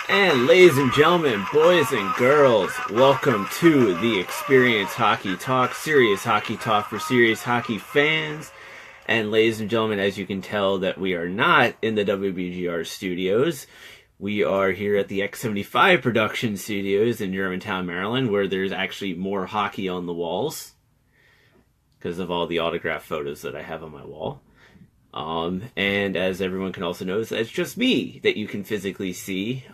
And ladies and gentlemen, boys and girls, welcome to the Experience Hockey Talk, serious hockey talk for serious hockey fans. And ladies and gentlemen, as you can tell that we are not in the WBGR studios. We are here at the X75 production studios in Germantown, Maryland, where there's actually more hockey on the walls because of all the autograph photos that I have on my wall. And as everyone can also notice, it's just me that you can physically see.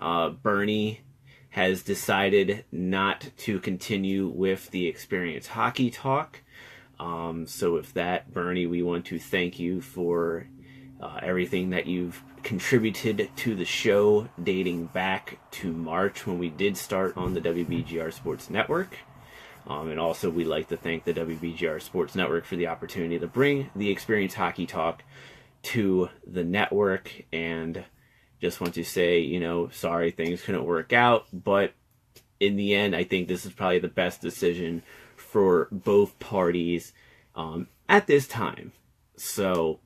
Bernie has decided not to continue with the Experience Hockey Talk. So with that, Bernie, we want to thank you for everything that you've contributed to the show dating back to March when we did start on the WBGR Sports Network. And also we'd like to thank the WBGR Sports Network for the opportunity to bring the Experience Hockey Talk to the network, and just want to say, sorry things couldn't work out, but in the end, I think this is probably the best decision for both parties at this time. So,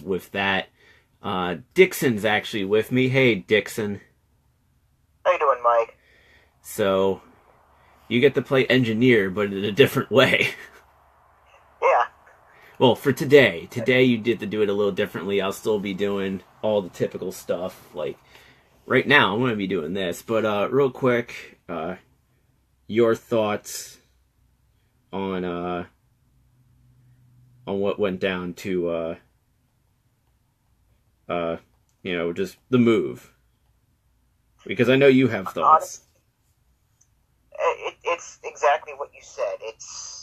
with that, Dickson's actually with me. Hey, Dickson. How you doing, Mike? So, you get to play engineer, but in a different way. Yeah. Well, for today you did to do it a little differently. I'll still be doing all the typical stuff. Like, right now, I'm going to be doing this. But, real quick, your thoughts on what went down to, just the move. Because I know you have thoughts. It's exactly what you said. It's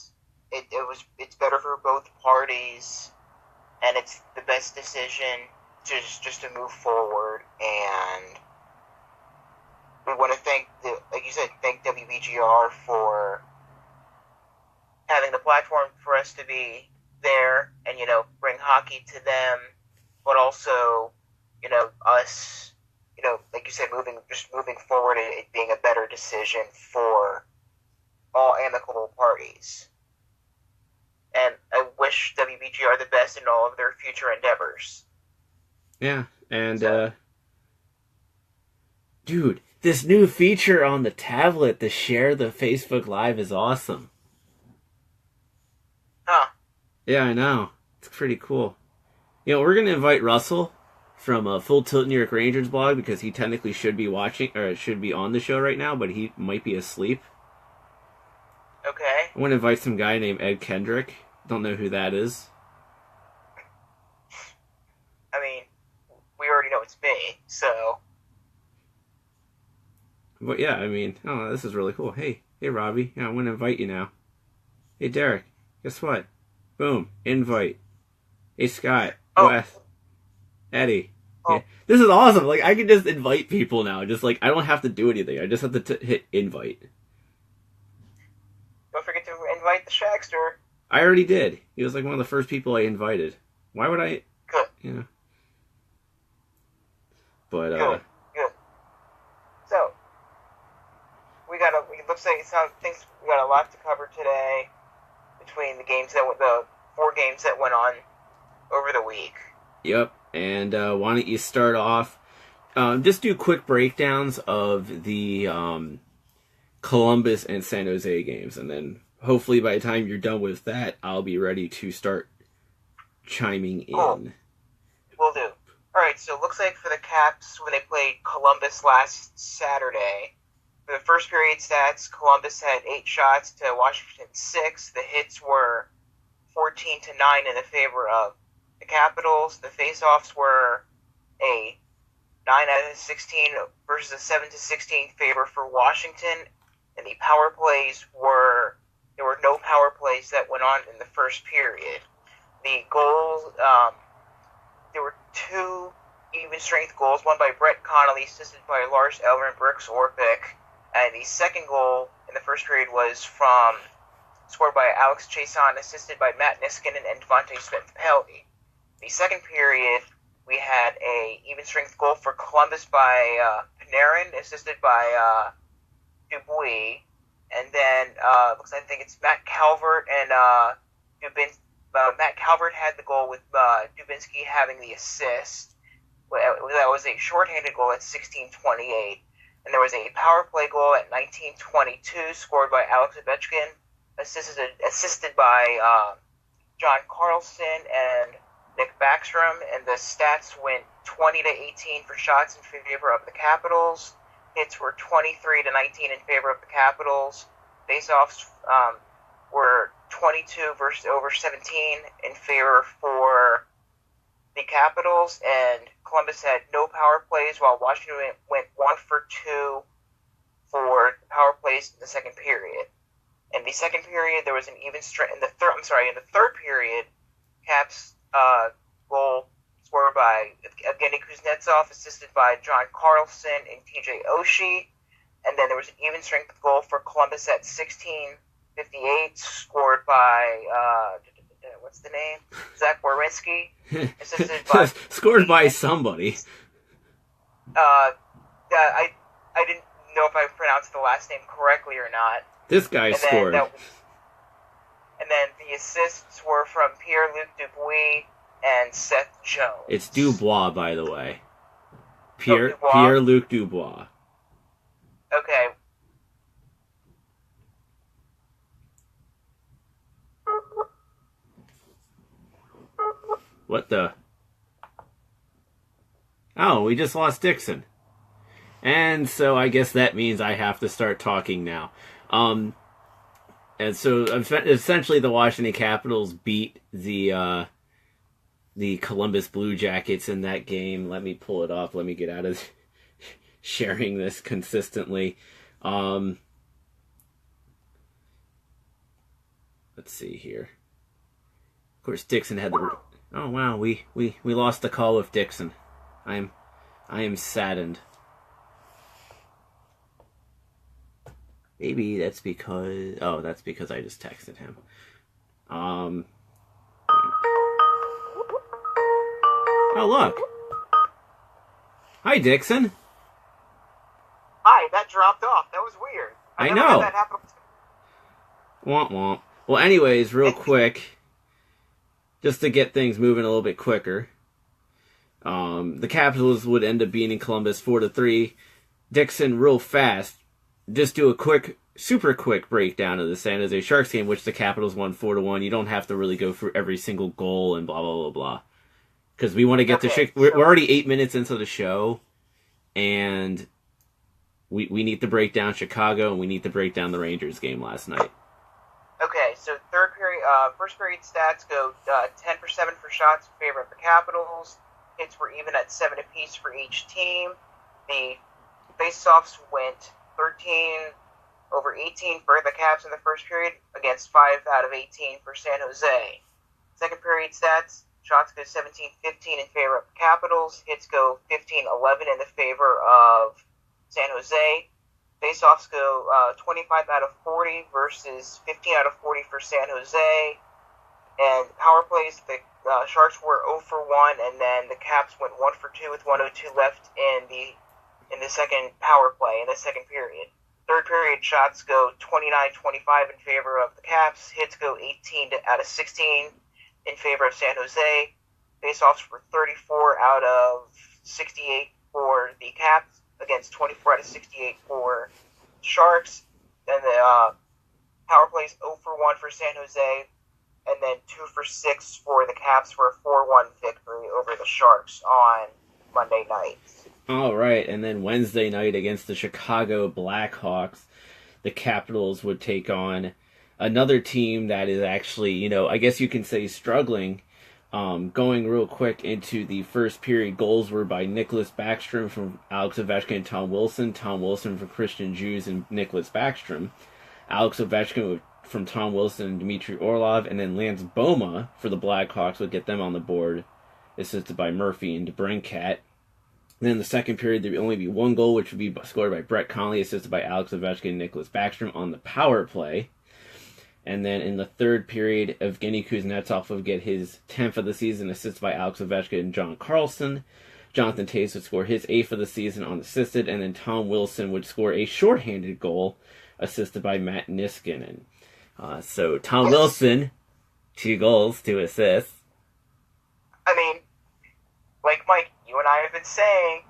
better for both parties, and it's the best decision just to move forward. And we want to thank thank WBGR for having the platform for us to be there and bring hockey to them, but also us like you said, moving forward, it being a better decision for all amicable parties. And I wish WBGR the best in all of their future endeavors. Yeah, and, dude, this new feature on the tablet to share the Facebook Live is awesome. Huh. Yeah, I know. It's pretty cool. We're going to invite Russell from Full Tilt New York Rangers blog because he technically should be watching, or should be on the show right now, but he might be asleep. Okay. I want to invite some guy named Ed Kendrick. Don't know who that is. I mean, we already know it's me, so. But yeah, this is really cool. Hey, Robbie. Yeah, I'm going to invite you now. Hey, Derek. Guess what? Boom. Invite. Hey, Scott. Wes. Eddie. Oh. Yeah. This is awesome. Like, I can just invite people now. Just like, I don't have to do anything. I just have to hit invite. Don't forget to invite the Shackster. I already did. He was like one of the first people I invited. Why would I? Good. But Good. So we got a lot to cover today between the 4 games that went on over the week. Yep. And why don't you start off? Just do quick breakdowns of the Columbus and San Jose games, and then hopefully by the time you're done with that, I'll be ready to start chiming in. Cool. Will do. Alright, so it looks like for the Caps, when they played Columbus last Saturday, for the first period stats, Columbus had 8 shots to Washington's 6. The hits were 14-9 in the favor of the Capitals. The face-offs were a 9 out of 16 versus a 7-16 favor for Washington. And the power plays there were no power plays that went on in the first period. The goals, there were 2 even strength goals, one by Brett Connolly, assisted by Lars Eller and Brooks Orpik. And the second goal in the first period was scored by Alex Chason, assisted by Matt Niskanen and Devontae Smith-Pelly. The second period, we had a even strength goal for Columbus by Panarin, assisted by Dubuis, and then I think it's Matt Calvert and Matt Calvert had the goal with Dubinsky having the assist, That was a shorthanded goal at 16:28. And there was a power play goal at 19:22 scored by Alex Ovechkin, assisted by John Carlson and Nick Backstrom, and the stats went 20-18 for shots in favor of the Capitals. Hits were 23-19 in favor of the Capitals. Faceoffs were 22 versus over 17 in favor for the Capitals, and Columbus had no power plays, while Washington went 1 for 2 for power plays in the second period. In the second period, there was an even strength. In the third period, Caps goal scored by Evgeny Kuznetsov, assisted by John Carlson and TJ Oshie. And then there was an even strength goal for Columbus at 16:58, scored by what's the name? Zach Werenski, assisted by scored by somebody. I didn't know if I pronounced the last name correctly or not. This guy scored. And then the assists were from Pierre-Luc Dubois and Seth Jones. It's Dubois, by the way. Pierre-Luc Dubois. Okay. What the? Oh, we just lost Dickson. And so I guess that means I have to start talking now. And so essentially the Washington Capitals beat the Columbus Blue Jackets in that game. Let me pull it up. Let me get out of sharing this consistently. Let's see here. Of course, Dickson had the... Oh, wow, we lost the call with Dickson. I am saddened. Maybe that's because... Oh, that's because I just texted him. Oh, look. Hi, Dickson. Hi, that dropped off. That was weird. I know. That happened. Womp womp. Well, anyways, real quick, just to get things moving a little bit quicker, the Capitals would end up beating Columbus 4-3. Dickson, real fast, just do a super quick breakdown of the San Jose Sharks game, which the Capitals won 4-1. You don't have to really go through every single goal and blah, blah, blah, blah. Because we want to get to... We're already 8 minutes into the show, and we need to break down Chicago, and we need to break down the Rangers game last night. Okay, so first period stats go 10 for 7 for shots in favor of the Capitals. Hits were even at 7 apiece for each team. The faceoffs went 13/18 for the Caps in the first period against 5 out of 18 for San Jose. Second period stats, shots go 17-15 in favor of the Capitals. Hits go 15-11 in the favor of San Jose. Faceoffs go 25 out of 40 versus 15 out of 40 for San Jose. And power plays, the Sharks were 0 for 1, and then the Caps went 1 for 2 with 1:02 left in the second power play, in the second period. Third period shots go 29-25 in favor of the Caps. Hits go 18 out of 16 in favor of San Jose. Faceoffs were 34 out of 68 for the Caps against 24 out of 68 for Sharks. Then the power plays 0 for 1 for San Jose, and then 2 for 6 for the Caps for a 4-1 victory over the Sharks on Monday night. All right, and then Wednesday night against the Chicago Blackhawks, the Capitals would take on another team that is actually, I guess you can say struggling. Going real quick into the first period, goals were by Nicholas Backstrom from Alex Ovechkin and Tom Wilson from Christian Djoos and Nicholas Backstrom. Alex Ovechkin from Tom Wilson and Dmitry Orlov, and then Lance Boma for the Blackhawks would get them on the board, assisted by Murphy and DeBrincat. Then in the second period, there would only be one goal, which would be scored by Brett Connolly, assisted by Alex Ovechkin and Nicholas Backstrom on the power play. And then in the third period, Evgeny Kuznetsov would get his 10th of the season, assisted by Alex Ovechkin and John Carlson. Jonathan Toews would score his 8th of the season unassisted, and then Tom Wilson would score a shorthanded goal, assisted by Matt Niskanen. So Tom Wilson, 2 goals, 2 assists. I mean, like Mike you and I have been saying,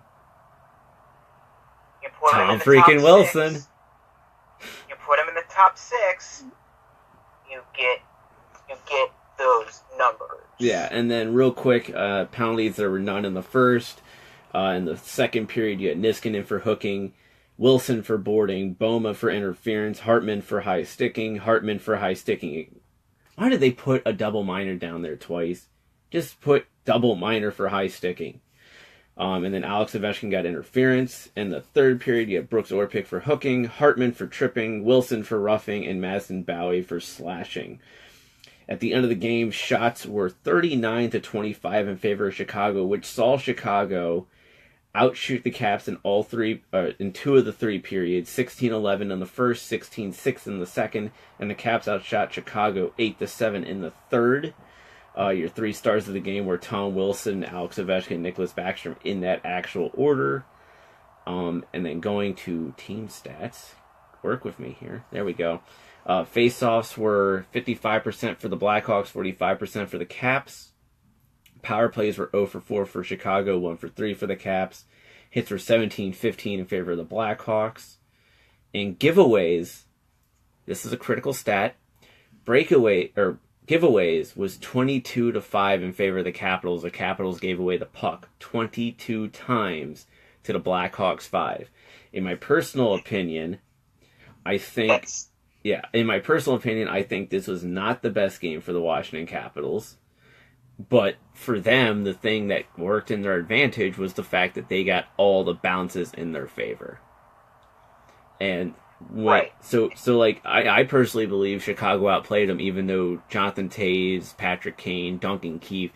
you put him in Tom the freaking top Wilson. Six, you put him in the top 6, you get those numbers. Yeah, and then real quick, penalties, there were none in the first. In the second period, you had Niskanen for hooking, Wilson for boarding, Boma for interference, Hartman for high sticking, Hartman for high sticking. Why did they put a double minor down there twice? Just put double minor for high sticking. And then Alex Ovechkin got interference. In the third period, you had Brooks Orpik for hooking, Hartman for tripping, Wilson for roughing, and Madison Bowie for slashing. At the end of the game, shots were 39-25 in favor of Chicago, which saw Chicago outshoot the Caps in in 2 of the 3 periods, 16-11 in the first, 16-6 in the second, and the Caps outshot Chicago 8-7 in the third. Your 3 stars of the game were Tom Wilson, Alex Ovechkin, Nicholas Backstrom in that actual order. And then going to team stats. Work with me here. There we go. Face-offs were 55% for the Blackhawks, 45% for the Caps. Power plays were 0 for 4 for Chicago, 1 for 3 for the Caps. Hits were 17-15 in favor of the Blackhawks. And giveaways, this is a critical stat. Giveaways was 22-5 in favor of the Capitals. The Capitals gave away the puck 22 times to the Blackhawks 5. In my personal opinion, I think this was not the best game for the Washington Capitals. But for them, the thing that worked in their advantage was the fact that they got all the bounces in their favor. And right. So I personally believe Chicago outplayed them, even though Jonathan Toews, Patrick Kane, Duncan Keith,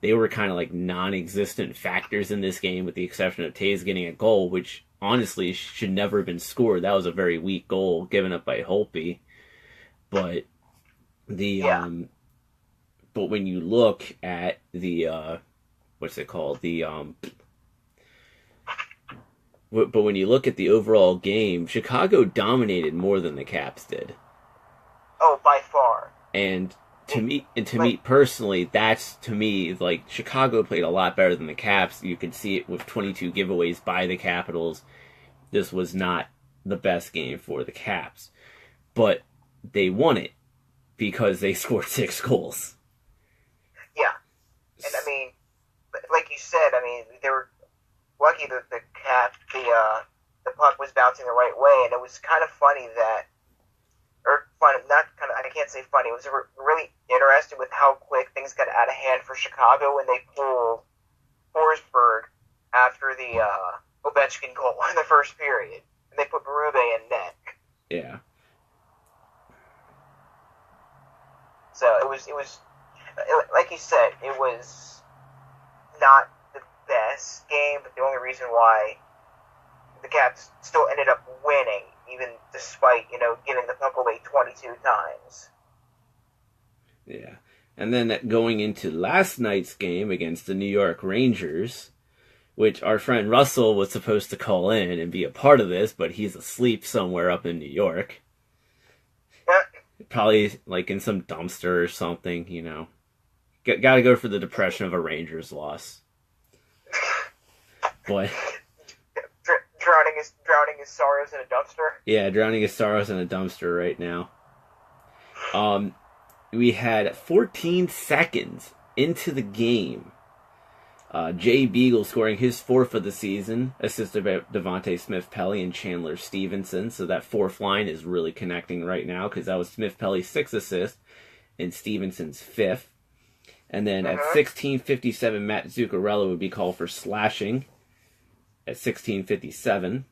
they were kind of like non-existent factors in this game, with the exception of Toews getting a goal, which honestly should never have been scored. That was a very weak goal given up by Holtby. But but when you look at the but when you look at the overall game, Chicago dominated more than the Caps did. Oh, by far. And to me personally, that's like Chicago played a lot better than the Caps. You could see it with 22 giveaways by the Capitals. This was not the best game for the Caps, but they won it because they scored 6 goals. Yeah, and I mean, like you said, I mean, they were lucky that the puck was bouncing the right way, and it was kind of funny that, I can't say funny, it was really interesting with how quick things got out of hand for Chicago when they pulled Forsberg after the Ovechkin goal in the first period, and they put Berube in net. Yeah. So it was like you said, it was not the best game, but the only reason why the Caps still ended up winning, even despite, giving the puck away 22 times. Yeah. And then going into last night's game against the New York Rangers, which our friend Russell was supposed to call in and be a part of this, but he's asleep somewhere up in New York. Yeah. Probably like in some dumpster or something, Got to go for the depression of a Rangers loss. Boy. Drowning his sorrows in a dumpster. Yeah, drowning his sorrows in a dumpster right now. We had 14 seconds into the game. Jay Beagle scoring his 4th of the season, assisted by Devontae Smith-Pelly and Chandler Stevenson. So that 4th line is really connecting right now, because that was Smith-Pelly's 6th assist and Stevenson's 5th. And then at 16:57, Matt Zuccarello would be called for slashing at 16:57.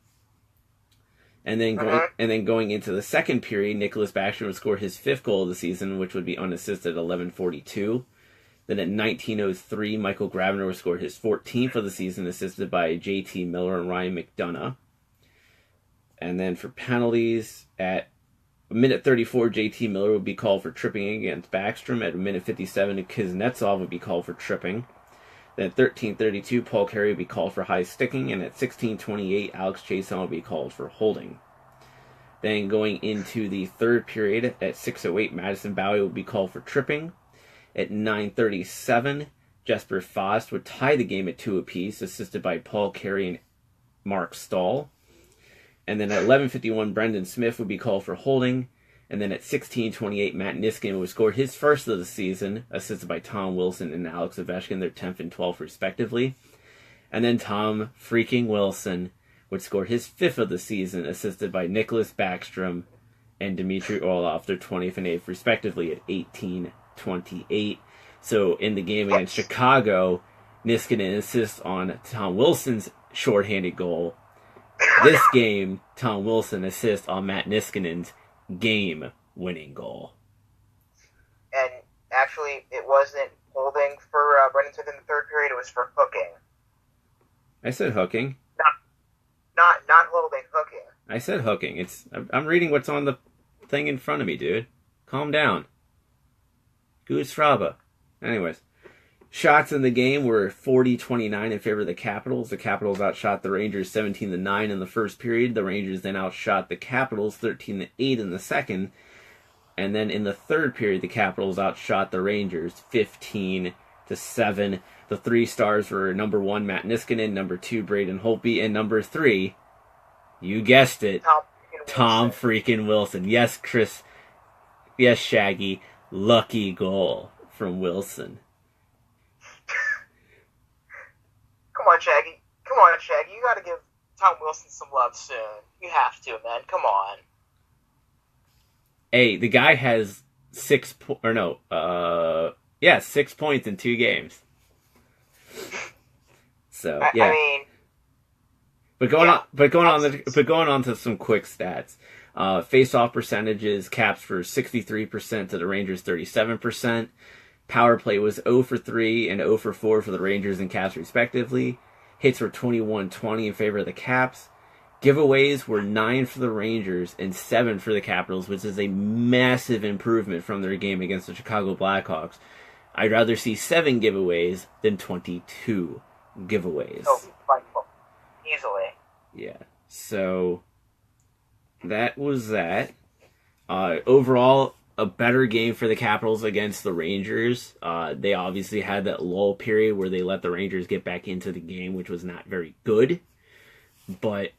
And then going into the second period, Nicholas Backstrom would score his 5th goal of the season, which would be unassisted at 11:42. Then at 19:03, Michael Grabner would score his 14th of the season, assisted by J.T. Miller and Ryan McDonough. And then for penalties, at minute 34, J.T. Miller would be called for tripping against Backstrom. At minute 57, Kuznetsov would be called for tripping. Then at 13:32, Paul Carey would be called for high sticking. And at 16:28, Alex Chason would be called for holding. Then going into the third period, at 6:08, Madison Bowie would be called for tripping. At 9:37, Jesper Faust would tie the game at 2 apiece, assisted by Paul Carey and Mark Stahl. And then at 11:51, Brendan Smith would be called for holding. And then at 16:28, Matt Niskanen would score his first of the season, assisted by Tom Wilson and Alex Ovechkin, their 10th and 12th respectively. And then Tom freaking Wilson would score his 5th of the season, assisted by Nicholas Backstrom and Dmitry Orlov, their 20th and 8th respectively at 18:28. So in the game against Chicago, Niskanen assists on Tom Wilson's shorthanded goal. This game, Tom Wilson assists on Matt Niskanen's game-winning goal. And actually, it wasn't holding for Brendan Smith in the third period, it was for hooking. I said hooking. Not holding, hooking. I said hooking. I'm reading what's on the thing in front of me, dude. Calm down. Goose Fraba. Anyways, shots in the game were 40-29 in favor of the Capitals. The Capitals outshot the Rangers 17-9 in the first period. The Rangers then outshot the Capitals 13-8 in the second. And then in the third period, the Capitals outshot the Rangers 15-7. The 3 stars were number 1, Matt Niskanen, number 2, Braden Holtby, and number 3, you guessed it, Tom freaking Wilson. Yes, Chris. Yes, Shaggy. Lucky goal from Wilson. Come on, Shaggy. You gotta give Tom Wilson some love soon. You have to, man. Come on. Hey, the guy has 6 points in 2 games. So yeah. I mean, but going on to some quick stats. Face-off percentages, Caps for 63% to the Rangers 37%. Power play was 0 for 3 and 0 for 4 for the Rangers and Caps respectively. Hits were 21-20 in favor of the Caps. Giveaways were 9 for the Rangers and 7 for the Capitals, which is a massive improvement from their game against the Chicago Blackhawks. I'd rather see 7 giveaways than 22 giveaways. Oh, easily. Yeah. So that was that. Overall, a better game for the Capitals against the Rangers. They obviously had that lull period where they let the Rangers get back into the game, which was not very good. But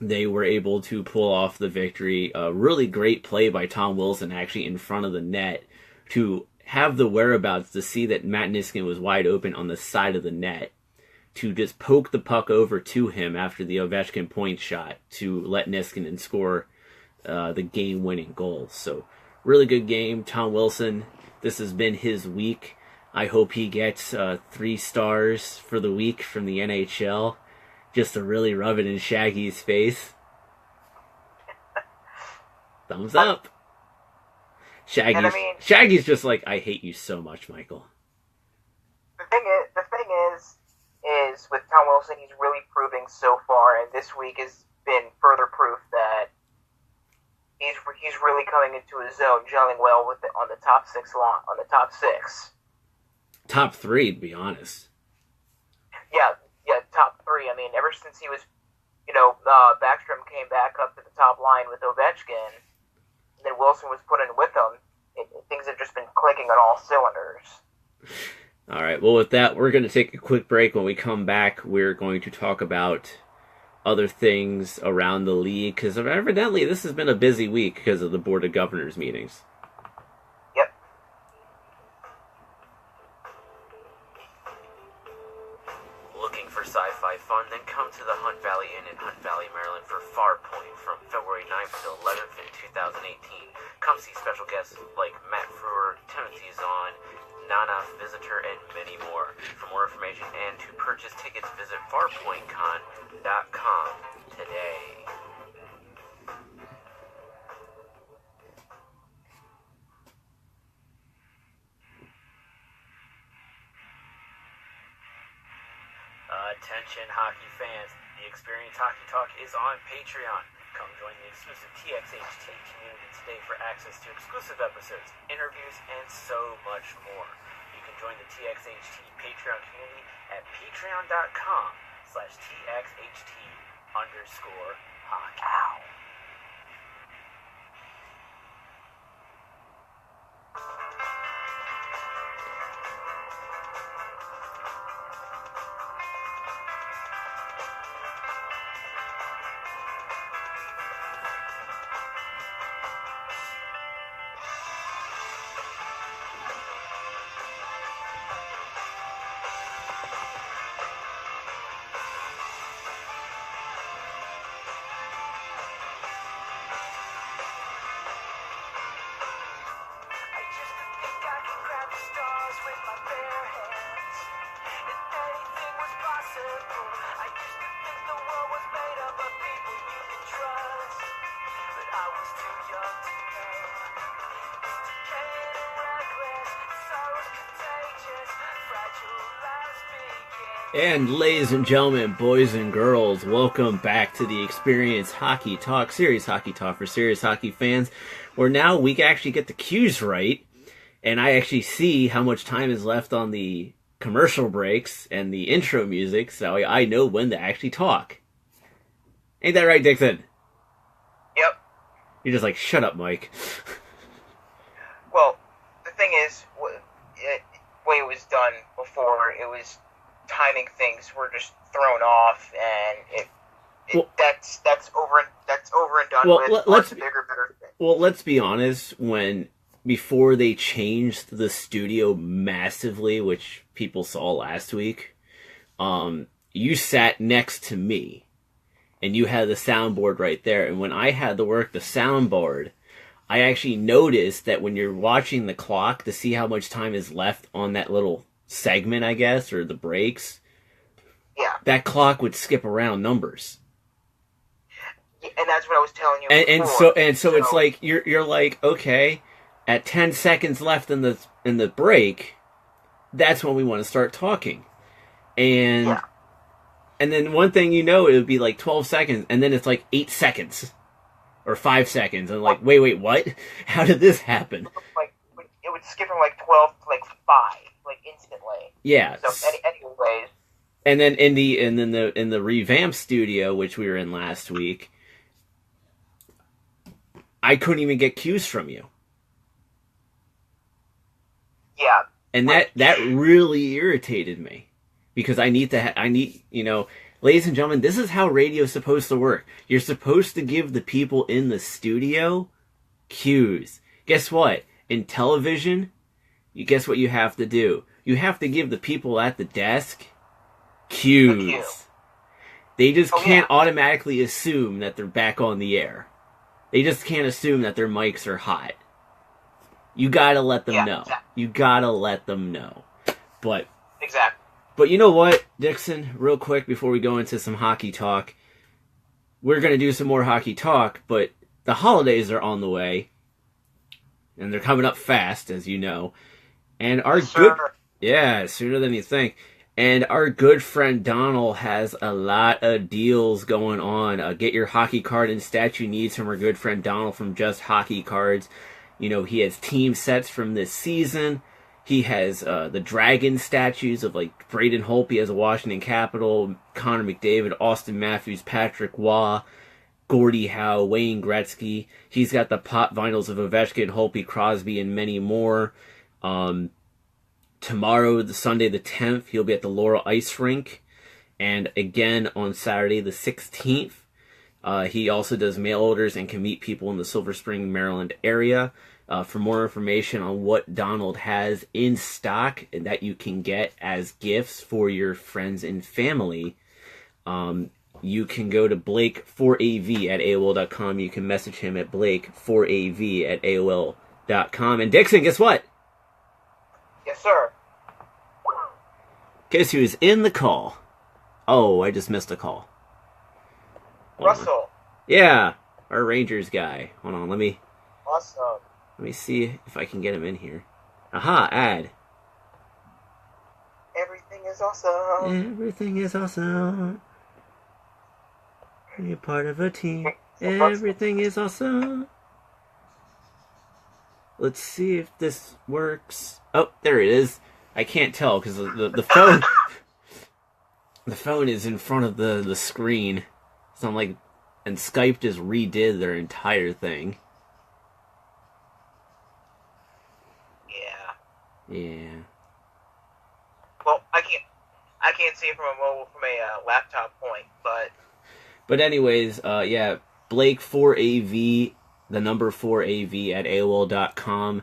they were able to pull off the victory. A really great play by Tom Wilson actually in front of the net to have the whereabouts to see that Matt Niskanen was wide open on the side of the net, to just poke the puck over to him after the Ovechkin point shot to let Niskanen score the game-winning goal. So, really good game. Tom Wilson, this has been his week. I hope he gets 3 stars for the week from the NHL, just to really rub it in Shaggy's face. Thumbs up. Shaggy's just like, I hate you so much, Michael. The thing is with Tom Wilson, he's really proving so far, and this week has been further proof that he's really coming into his zone, gelling well with it on the top 6 Top 3, to be honest. Yeah, top 3. I mean, ever since he was, Backstrom came back up to the top line with Ovechkin, and then Wilson was put in with him, things have just been clicking on all cylinders. All right, well, with that, we're going to take a quick break. When we come back, we're going to talk about other things around the league, because evidently this has been a busy week because of the Board of Governors meetings. Yep. Looking for sci-fi fun? Then come to the Hunt Valley Inn in Hunt Valley, Maryland for Farpoint from February 9th to 11th in 2018. Come see special guests like Matt Frewer, Timothy Zahn, Nana Visitor, and many more. For more information and to purchase tickets, visit farpointcon.com today. Attention hockey fans, the Experience Hockey Talk is on Patreon. Come join the exclusive TXHT community today for access to exclusive episodes, interviews, and so much more. You can join the TXHT Patreon community at patreon.com/TXHT_hockey. Ow. And ladies and gentlemen, boys and girls, welcome back to the Experience Hockey Talk, Serious Hockey Talk for serious hockey fans, where now we can actually get the cues right, and I actually see how much time is left on the commercial breaks and the intro music, so I know when to actually talk. Ain't that right, Dickson? Yep. You're just like, shut up, Mike. Well, the thing is, the way it was done before, it was timing things were just thrown off, and that's over and done with. Let's bigger, better thing. Well, let's be honest. Before they changed the studio massively, which people saw last week, you sat next to me, and you had the soundboard right there. And when I had to work the soundboard, I actually noticed that when you're watching the clock to see how much time is left on that little segment, I guess, or the breaks, yeah, that clock would skip around numbers. Yeah, and that's what I was telling you. And so it's like you're like, okay, at 10 seconds left in the break, that's when we want to start talking, and then one thing it would be like 12 seconds, and then it's like 8 seconds or 5 seconds, and like wait, what? How did this happen? Like it would skip from like 12 to like 5. Like instantly. Yeah. So anyways. And then in the revamped studio, which we were in last week, I couldn't even get cues from you. Yeah. And that really irritated me, because I need ladies and gentlemen, this is how radio is supposed to work. You're supposed to give the people in the studio cues. Guess what? In television, guess what you have to do? You have to give the people at the desk cues. They just can't automatically assume that they're back on the air. They just can't assume that their mics are hot. You gotta let them know. Exactly. You gotta let them know. But you know what, Dixon? Real quick before we go into some hockey talk, we're gonna do some more hockey talk, but the holidays are on the way, and they're coming up fast, as you know. And sooner than you think. And our good friend Donald has a lot of deals going on. Get your hockey card and statue needs from our good friend Donald from Just Hockey Cards. He has team sets from this season. He has the Dragon statues of like Braden Holtby as a Washington Capital, Connor McDavid, Austin Matthews, Patrick Waugh, Gordie Howe, Wayne Gretzky. He's got the pop vinyls of Ovechkin, Holtby, Crosby, and many more. Tomorrow, Sunday the 10th, he'll be at the Laurel Ice Rink. And again on Saturday the 16th. He also does mail orders and can meet people in the Silver Spring, Maryland area. For more information on what Donald has in stock that you can get as gifts for your friends and family, you can go to Blake4AV at AOL.com. You can message him at Blake4AV at AOL.com. And Dixon, guess what? Yes, sir. Guess who's in the call? Oh, I just missed a call. Russell. Yeah, our Rangers guy. Hold on, let me see if I can get him in here. Aha, add. Everything is awesome. Everything is awesome. You're part of a team. Everything is awesome. Let's see if this works. Oh, there it is. I can't tell because the phone the phone is in front of the screen. So I'm like, and Skype just redid their entire thing. Yeah. Well, I can't see it from a laptop point, but anyways, yeah, Blake4AV, the number 4AV at AOL.com.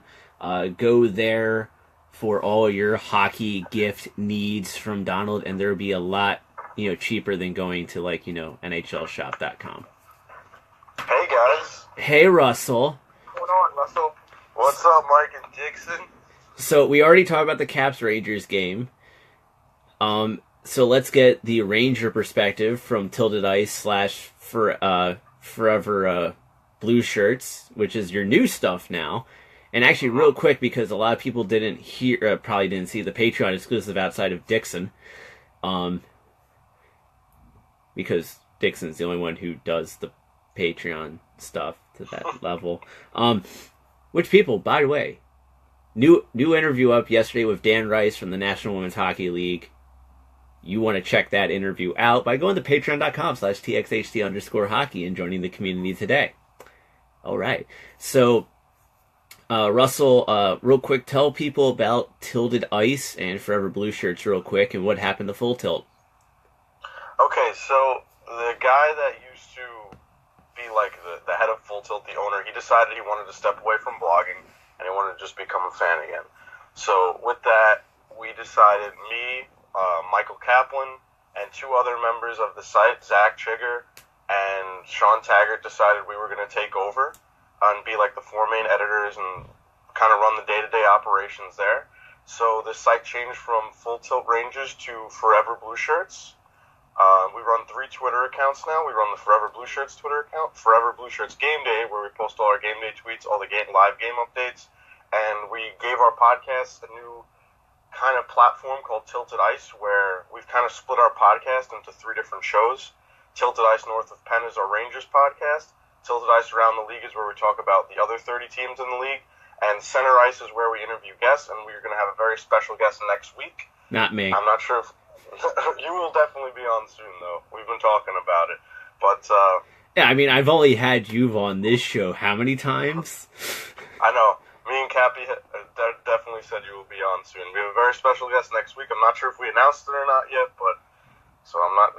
Go there for all your hockey gift needs from Donald, and there'll be a lot, cheaper than going to NHLshop.com. Hey guys. Hey Russell. What's going on, Russell? What's up, Mike and Dickson? So we already talked about the Caps Rangers game. So let's get the Ranger perspective from Tilted Ice / Forever Blue Shirts, which is your new stuff now. And actually, real quick, because a lot of people didn't hear, probably didn't see the Patreon exclusive outside of Dickson, because Dixon's the only one who does the Patreon stuff to that level. Which people, by the way, new interview up yesterday with Dan Rice from the National Women's Hockey League. You want to check that interview out by going to patreon.com/TXHT_hockey and joining the community today. All right. So, Russell, real quick, tell people about Tilted Ice and Forever Blue Shirts real quick and what happened to Full Tilt. Okay, so the guy that used to be like the head of Full Tilt, the owner, he decided he wanted to step away from blogging and he wanted to just become a fan again. So with that, we decided, me, Michael Kaplan, and 2 other members of the site, Zach Chigger and Sean Taggart, decided we were going to take over and be like the 4 main editors and kind of run the day-to-day operations there. So the site changed from Full Tilt Rangers to Forever Blue Shirts. We run 3 Twitter accounts now. We run the Forever Blue Shirts Twitter account, Forever Blue Shirts Game Day, where we post all our game day tweets, all the live game updates, and we gave our podcast a new kind of platform called Tilted Ice, where we've kind of split our podcast into 3 different shows. Tilted Ice North of Penn is our Rangers podcast. Tilted Ice Around the League is where we talk about the other 30 teams in the league. And Center Ice is where we interview guests, and we're going to have a very special guest next week. Not me. I'm not sure if... You will definitely be on soon, though. We've been talking about it. But, yeah, I mean, I've only had you on this show how many times? I know. Me and Cappy definitely said you will be on soon. We have a very special guest next week. I'm not sure if we announced it or not yet, but so I'm not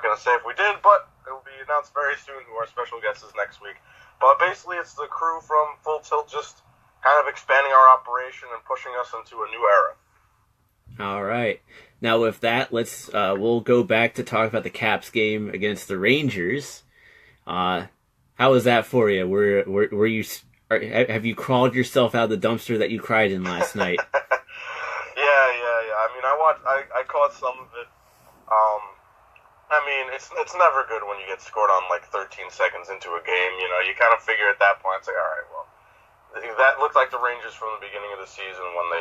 going to say if we did, but it will be announced very soon who our special guest is next week. But basically, it's the crew from Full Tilt just kind of expanding our operation and pushing us into a new era. All right. Now with that, let's we'll go back to talk about the Caps game against the Rangers. How was that for you? Were you? Have you crawled yourself out of the dumpster that you cried in last night? Yeah. I mean, I caught some of it. I mean, it's never good when you get scored on like 13 seconds into a game. You know, you kind of figure at that point, it's like, all right, well, that looked like the Rangers from the beginning of the season when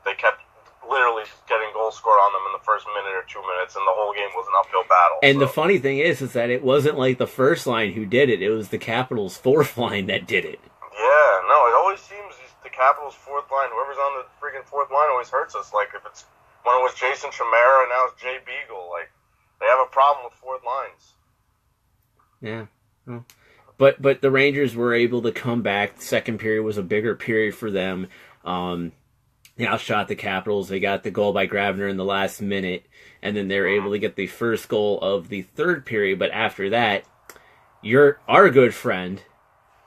they kept literally getting goals scored on them in the first minute or 2 minutes, and the whole game was an uphill battle. And the funny thing is that it wasn't like the first line who did it; it was the Capitals' 4th line that did it. Yeah, no, it always seems the Capitals' 4th line, whoever's on the freaking 4th line always hurts us. Like, if it's when it was Jason Chimera and now it's Jay Beagle, like, they have a problem with 4th lines. Yeah. Well, but the Rangers were able to come back. The second period was a bigger period for them. They outshot the Capitals. They got the goal by Grabner in the last minute, and then they were able to get the first goal of the third period. But after that, our good friend,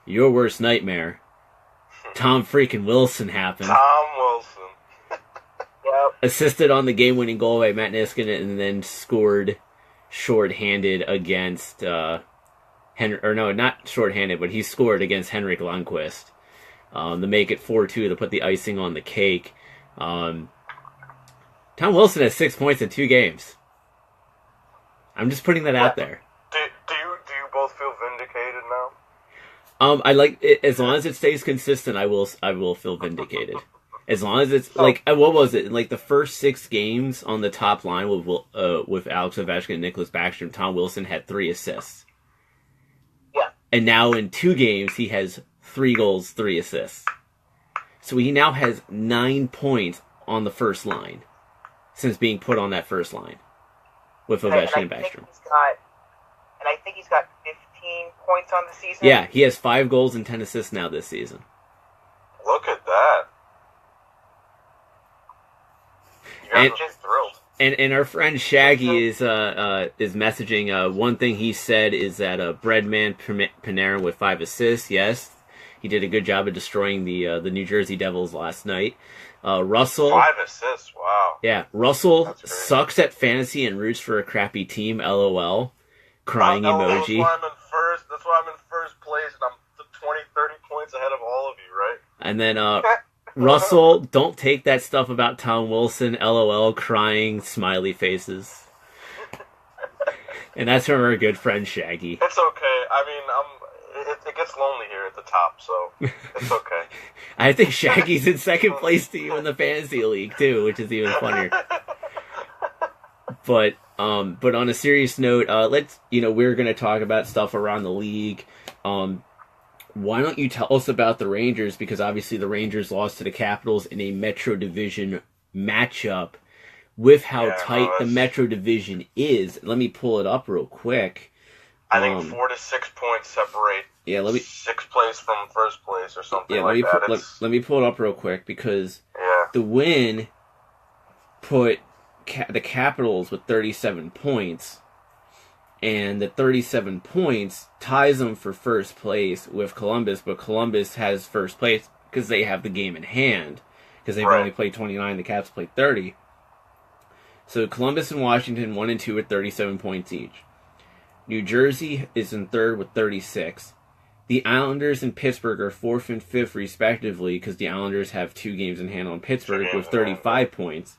your worst nightmare, Tom freaking Wilson happened. Tom Wilson. Yep. Assisted on the game-winning goal by Matt Niskanen, and then scored shorthanded against not shorthanded, but he scored against Henrik Lundqvist to make it 4-2 to put the icing on the cake. Tom Wilson has 6 points in 2 games. I'm just putting that out there. Do you both feel vindicated now? I like it, as long as it stays consistent. I will feel vindicated. As long as it's like, what was it? Like the first 6 games on the top line with Alex Ovechkin and Nicholas Backstrom, Tom Wilson had 3 assists. Yeah. And now in 2 games, he has 3 goals, 3 assists. So he now has 9 points on the first line since being put on that first line with Ovechkin and Backstrom. And I think he's got 15 points on the season. Yeah, he has 5 goals and 10 assists now this season. Look at that. You guys are just thrilled. And our friend Shaggy is messaging. One thing he said is that Breadman Panarin with 5 assists. Yes, he did a good job of destroying the New Jersey Devils last night. Russell 5 assists. Wow. Yeah, Russell sucks at fantasy and roots for a crappy team. LOL. Crying emoji. That's why I'm in first place, and I'm 20, 30 points ahead of all of you, right? And then Russell, don't take that stuff about Tom Wilson, LOL, crying, smiley faces. And that's from our good friend Shaggy. It's okay. I mean, it gets lonely here at the top, so it's okay. I think Shaggy's in second place to you in the fantasy league too, which is even funnier. But on a serious note, we're going to talk about stuff around the league. Why don't you tell us about the Rangers? Because obviously the Rangers lost to the Capitals in a Metro Division matchup. With how tight the Metro Division is, let me pull it up real quick. I think 4 to 6 points separate. Yeah, sixth place from first place or something let me pull it up real quick because the win put the Capitals with 37 points. And the 37 points ties them for first place with Columbus, but Columbus has first place because they have the game in hand, because they've only played 29, the Caps played 30. So Columbus and Washington 1 and 2 with 37 points each. New Jersey is in third with 36. The Islanders and Pittsburgh are 4th and 5th respectively, because the Islanders have 2 games in hand on Pittsburgh with 35 points.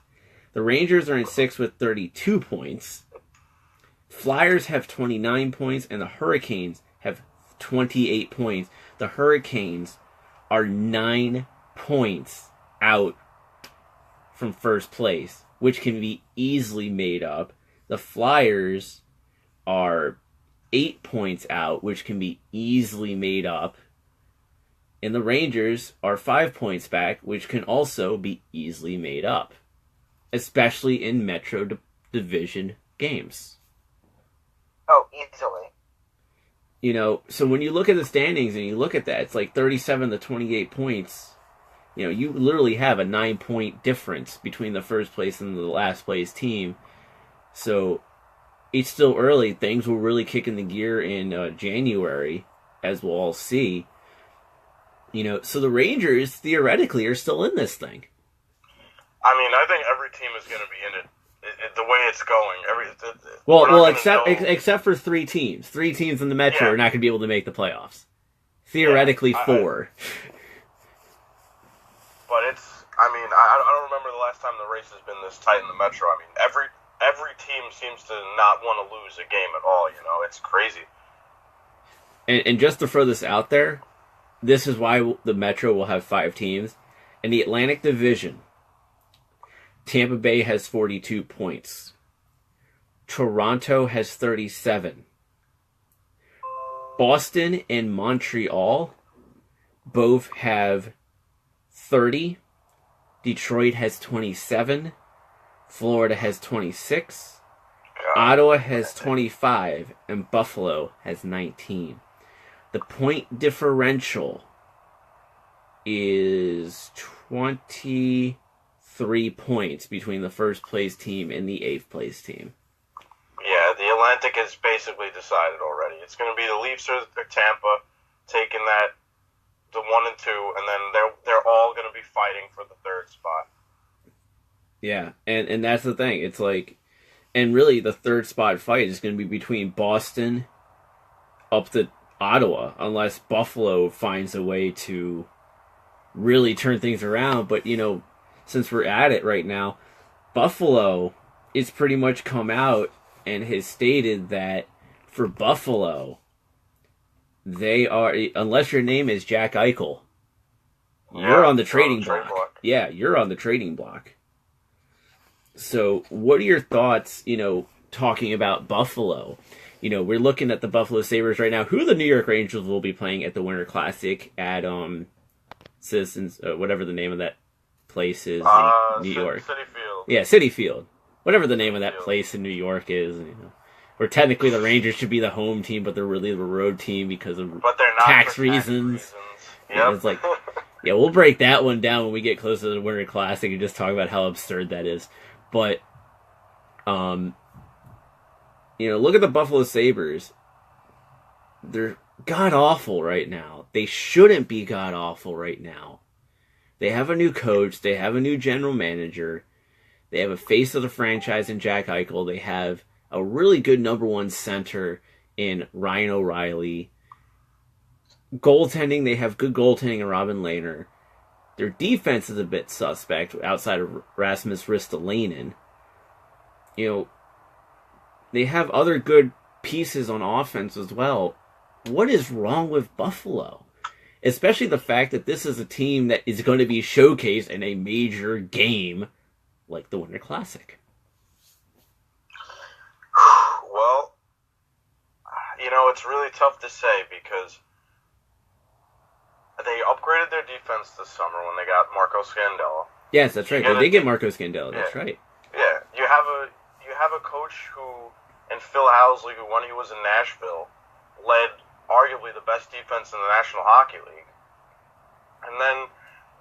The Rangers are in 6th with 32 points. Flyers have 29 points, and the Hurricanes have 28 points. The Hurricanes are 9 points out from first place, which can be easily made up. The Flyers are 8 points out, which can be easily made up. And the Rangers are 5 points back, which can also be easily made up, especially in Metro Division games. Oh, easily. So when you look at the standings and you look at that, it's like 37 to 28 points. You literally have a 9-point difference between the first place and the last place team. So it's still early. Things will really kick into gear in January, as we'll all see. So the Rangers, theoretically, are still in this thing. I mean, I think every team is going to be in it. The way it's going, except for 3 teams. 3 teams in the Metro are not going to be able to make the playoffs. Theoretically, 4. But I don't remember the last time the race has been this tight in the Metro. I mean, every team seems to not want to lose a game at all. It's crazy. And just to throw this out there, this is why the Metro will have 5 teams. In the Atlantic Division, Tampa Bay has 42 points. Toronto has 37. Boston and Montreal both have 30. Detroit has 27. Florida has 26. Ottawa has 25. And Buffalo has 19. The point differential is 23 points between the first place team and the 8th place team. Yeah, the Atlantic is basically decided already. It's going to be the Leafs or Tampa taking the 1 and 2, and then they're all going to be fighting for the 3rd spot. Yeah, and that's the thing. It's like, and really the 3rd spot fight is going to be between Boston up to Ottawa, unless Buffalo finds a way to really turn things around. But since we're at it right now, Buffalo is pretty much come out and has stated that for Buffalo, they are, unless your name is Jack Eichel, you're on the trading block. Yeah, you're on the trading block. So what are your thoughts, talking about Buffalo? We're looking at the Buffalo Sabres right now, who the New York Rangers will be playing at the Winter Classic at Citizens, whatever the name of that place is in New York. City Field. Yeah, City Field. Whatever the name of that place in New York is. Where technically the Rangers should be the home team, but they're really the road team because of tax reasons. Yep. Yeah, it's like, we'll break that one down when we get closer to the Winter Classic and just talk about how absurd that is. But, look at the Buffalo Sabres. They're god-awful right now. They shouldn't be god-awful right now. They have a new coach. They have a new general manager. They have a face of the franchise in Jack Eichel. They have a really good number 1 center in Ryan O'Reilly. Goaltending, they have good goaltending in Robin Lehner. Their defense is a bit suspect outside of Rasmus Ristolainen. You know, they have other good pieces on offense as well. What is wrong with Buffalo? Especially the fact that this is a team that is going to be showcased in a major game like the Winter Classic. Well, you know, it's really tough to say because they upgraded their defense this summer when they got Marco Scandella. Yes, that's right. They did get Marco Scandella. That's right. Yeah, you have a coach who, and Phil Housley, who when he was in Nashville, led arguably the best defense in the National Hockey League. And then,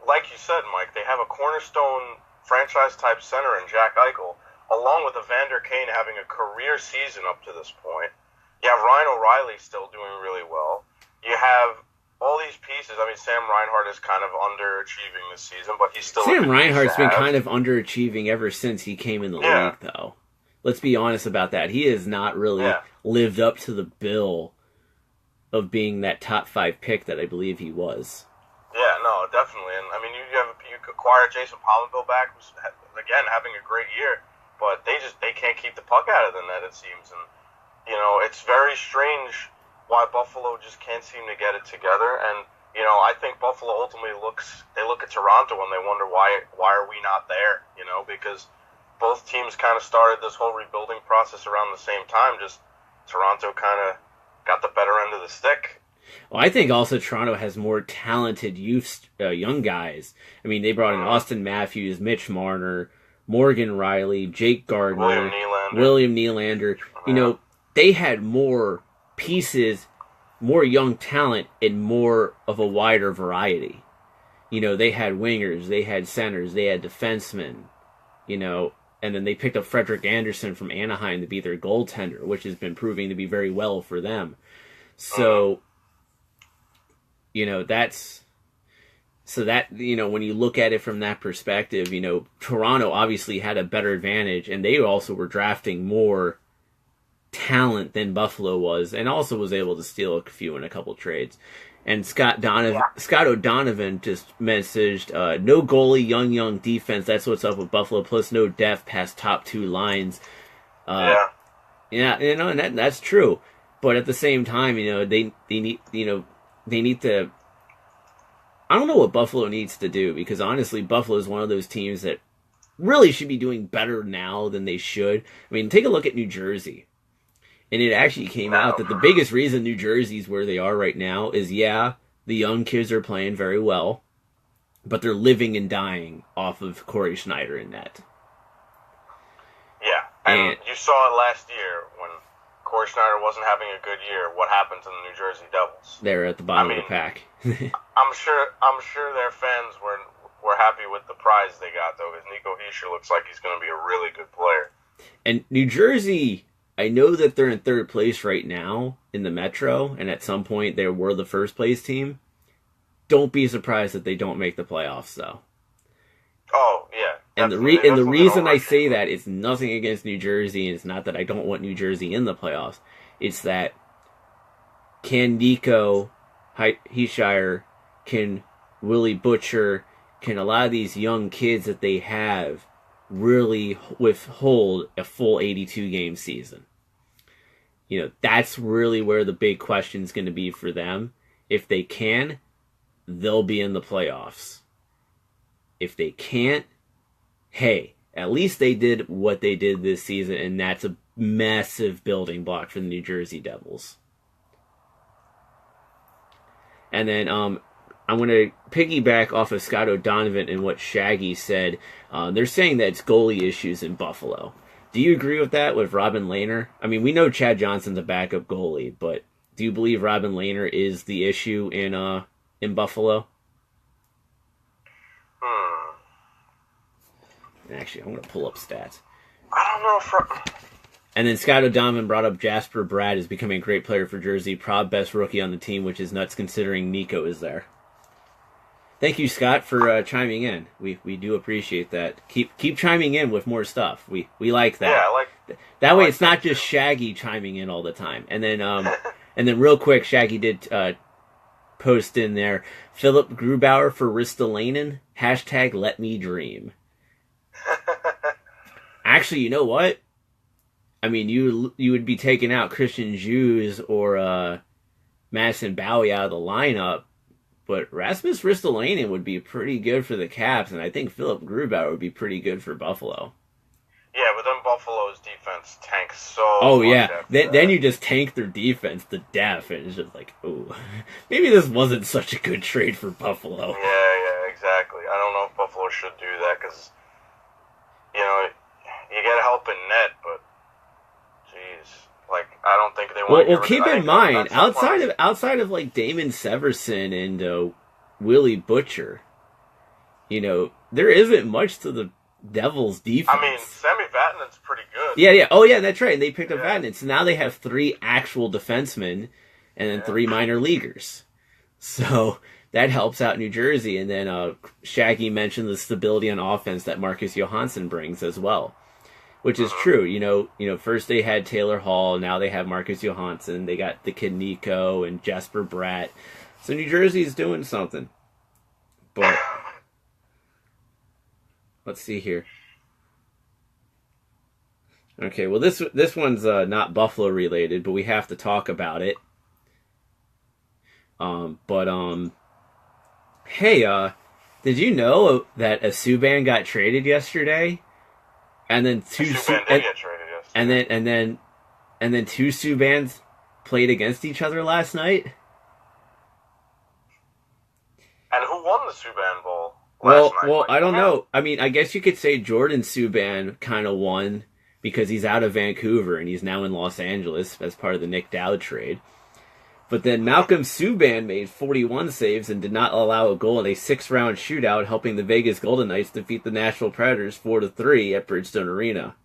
like you said, Mike, they have a cornerstone franchise-type center in Jack Eichel, along with Evander Kane having a career season up to this point. You have Ryan O'Reilly still doing really well. You have all these pieces. I mean, Sam Reinhart is kind of underachieving this season, but he's still... Sam Reinhart's been kind of underachieving ever since he came in the league, though. Let's be honest about that. He has not really lived up to the bill of being that top 5 pick that I believe he was. Yeah, no, definitely. And I mean, you acquire Jason Pominville back, who's again having a great year, but they can't keep the puck out of the net, it seems. And you know, it's very strange why Buffalo just can't seem to get it together. And you know, I think Buffalo ultimately look at Toronto and they wonder why are we not there? You know, because both teams kind of started this whole rebuilding process around the same time. Just Toronto kind of got the better end of the stick. Well, I think also Toronto has more talented young guys. I mean, they brought in Austin Matthews, Mitch Marner, Morgan Riley, Jake Gardner, William Nylander. You know, they had more pieces, more young talent, and more of a wider variety. You know, they had wingers, they had centers, they had defensemen, you know, and then they picked up Frederick Anderson from Anaheim to be their goaltender, which has been proving to be very well for them. So, you know, when you look at it from that perspective, you know, Toronto obviously had a better advantage, and they also were drafting more talent than Buffalo was, and also was able to steal a few in a couple trades. And Scott O'Donovan just messaged, no goalie, young defense. That's what's up with Buffalo. Plus no depth past top 2 lines. Yeah, you know, and that's true. But at the same time, you know, they need to. I don't know what Buffalo needs to do, because honestly, Buffalo is one of those teams that really should be doing better now than they should. I mean, take a look at New Jersey. And it actually came out that the biggest reason New Jersey's where they are right now is, the young kids are playing very well, but they're living and dying off of Corey Schneider in net. Yeah, and you saw it last year when Corey Schneider wasn't having a good year. What happened to the New Jersey Devils? They're at the bottom of the pack. I'm sure their fans were happy with the prize they got, though, because Nico Hischier looks like he's going to be a really good player. And New Jersey, I know that they're in 3rd place right now in the Metro, and at some point they were the 1st place team. Don't be surprised that they don't make the playoffs, though. Oh, yeah. And the reason I say that is nothing against New Jersey, and it's not that I don't want New Jersey in the playoffs. It's that can Nico Hischier, can Willie Butcher, can a lot of these young kids that they have really withhold a full 82-game season? You know, that's really where the big question is going to be for them. If they can, they'll be in the playoffs. If they can't, hey, at least they did what they did this season, and that's a massive building block for the New Jersey Devils. And then I'm going to piggyback off of Scott O'Donovan and what Shaggy said. They're saying that it's goalie issues in Buffalo. Do you agree with that, with Robin Lehner? I mean, we know Chad Johnson's a backup goalie, but do you believe Robin Lehner is the issue in Buffalo? Actually, I'm going to pull up stats. I don't know if... And then Scott O'Donovan brought up Jasper Bratt as becoming a great player for Jersey. Proud best rookie on the team, which is nuts considering Nico is there. Thank you, Scott, for chiming in. We do appreciate that. Keep chiming in with more stuff. We like that. Yeah, I like that way. It's not just Shaggy chiming in all the time. And then real quick, Shaggy did post in there, Philip Grubauer for Ristolainen, hashtag let me dream. Actually, you know what? I mean, you would be taking out Christian Hughes or Madison Bowie out of the lineup, but Rasmus Ristolainen would be pretty good for the Caps, and I think Philip Grubauer would be pretty good for Buffalo. Yeah, but then Buffalo's defense tanks so Oh, much yeah. after Then you just tank their defense to death, and it's just like, oh, maybe this wasn't such a good trade for Buffalo. Yeah, exactly. I don't know if Buffalo should do that, because, you know, you get help in net, but, jeez, like, I don't think they want to Well, keep in mind, outside of like Damon Severson and Willie Butcher, you know, there isn't much to the Devils' defense. I mean, Sammy Vatanen's pretty good. Yeah. Oh, yeah, that's right. And they picked up Vatanen. So now they have 3 actual defensemen and then 3 minor leaguers. So that helps out New Jersey. And then Shaggy mentioned the stability on offense that Marcus Johansson brings as well, which is true. You know, first they had Taylor Hall. Now they have Marcus Johansson. They got the kid Nico and Jesper Bratt. So New Jersey's doing something. But let's see here. Okay, well this one's not Buffalo related, but we have to talk about it. Hey, did you know that a Subban got traded yesterday? And then two and then 2 Subans played against each other last night? And who won the Subban Bowl? Well, I don't know. I mean, I guess you could say Jordan Subban kind of won because he's out of Vancouver and he's now in Los Angeles as part of the Nick Dowd trade. But then Malcolm Subban made 41 saves and did not allow a goal in a 6-round shootout, helping the Vegas Golden Knights defeat the Nashville Predators 4-3 at Bridgestone Arena.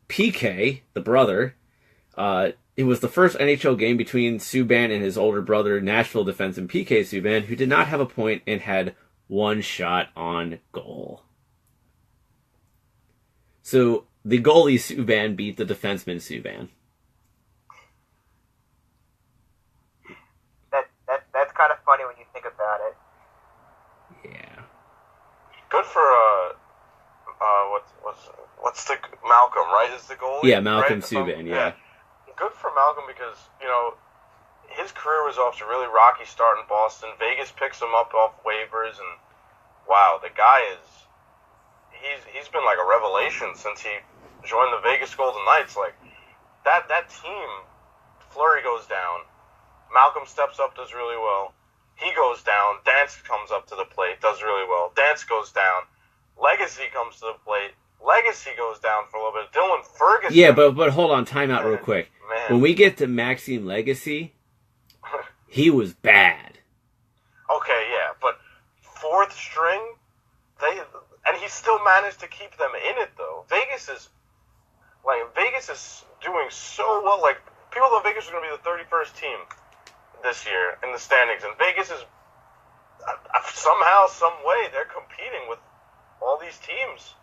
PK, the brother, it was the first NHL game between Subban and his older brother, Nashville defenseman PK Subban, who did not have a point and had 1 shot on goal. So the goalie Subban beat the defenseman Subban. That's kind of funny when you think about it. Yeah. Good for what's the Malcolm, right? Is the goalie? Yeah, Malcolm right? Subban. Yeah. Good for Malcolm because his career was off to a really rocky start in Boston. Vegas picks him up off waivers, and wow, the guy he's been like a revelation since he joined the Vegas Golden Knights. Like that team, Fleury goes down, Malcolm steps up, does really well. He goes down, Dance comes up to the plate, does really well. Dance goes down, Legacy comes to the plate, Legacy goes down for a little bit. Dylan Ferguson. Yeah, but hold on, time out real quick. Man. When we get to Maxime Legacy, he was bad. Okay, yeah, but 4th string, and he still managed to keep them in it though. Vegas is doing so well. Like people thought Vegas was going to be the 31st team this year in the standings, and Vegas is somehow, some way, they're competing with all these teams,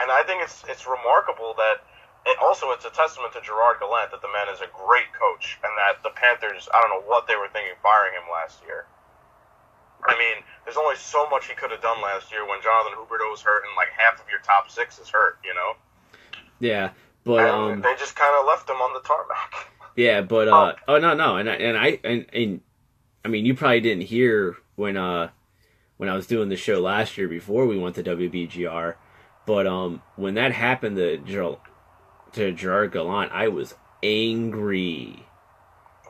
and I think it's remarkable that. It's a testament to Gerard Gallant that the man is a great coach, and that the Panthers, I don't know what they were thinking firing him last year. I mean, there's only so much he could have done last year when Jonathan Huberdeau was hurt and like half of your top 6 is hurt, Yeah, but and they just kind of left him on the tarmac. Yeah, but no, and I mean, you probably didn't hear when I was doing the show last year before we went to WBGR, but when that happened to Gerard Gallant, I was angry.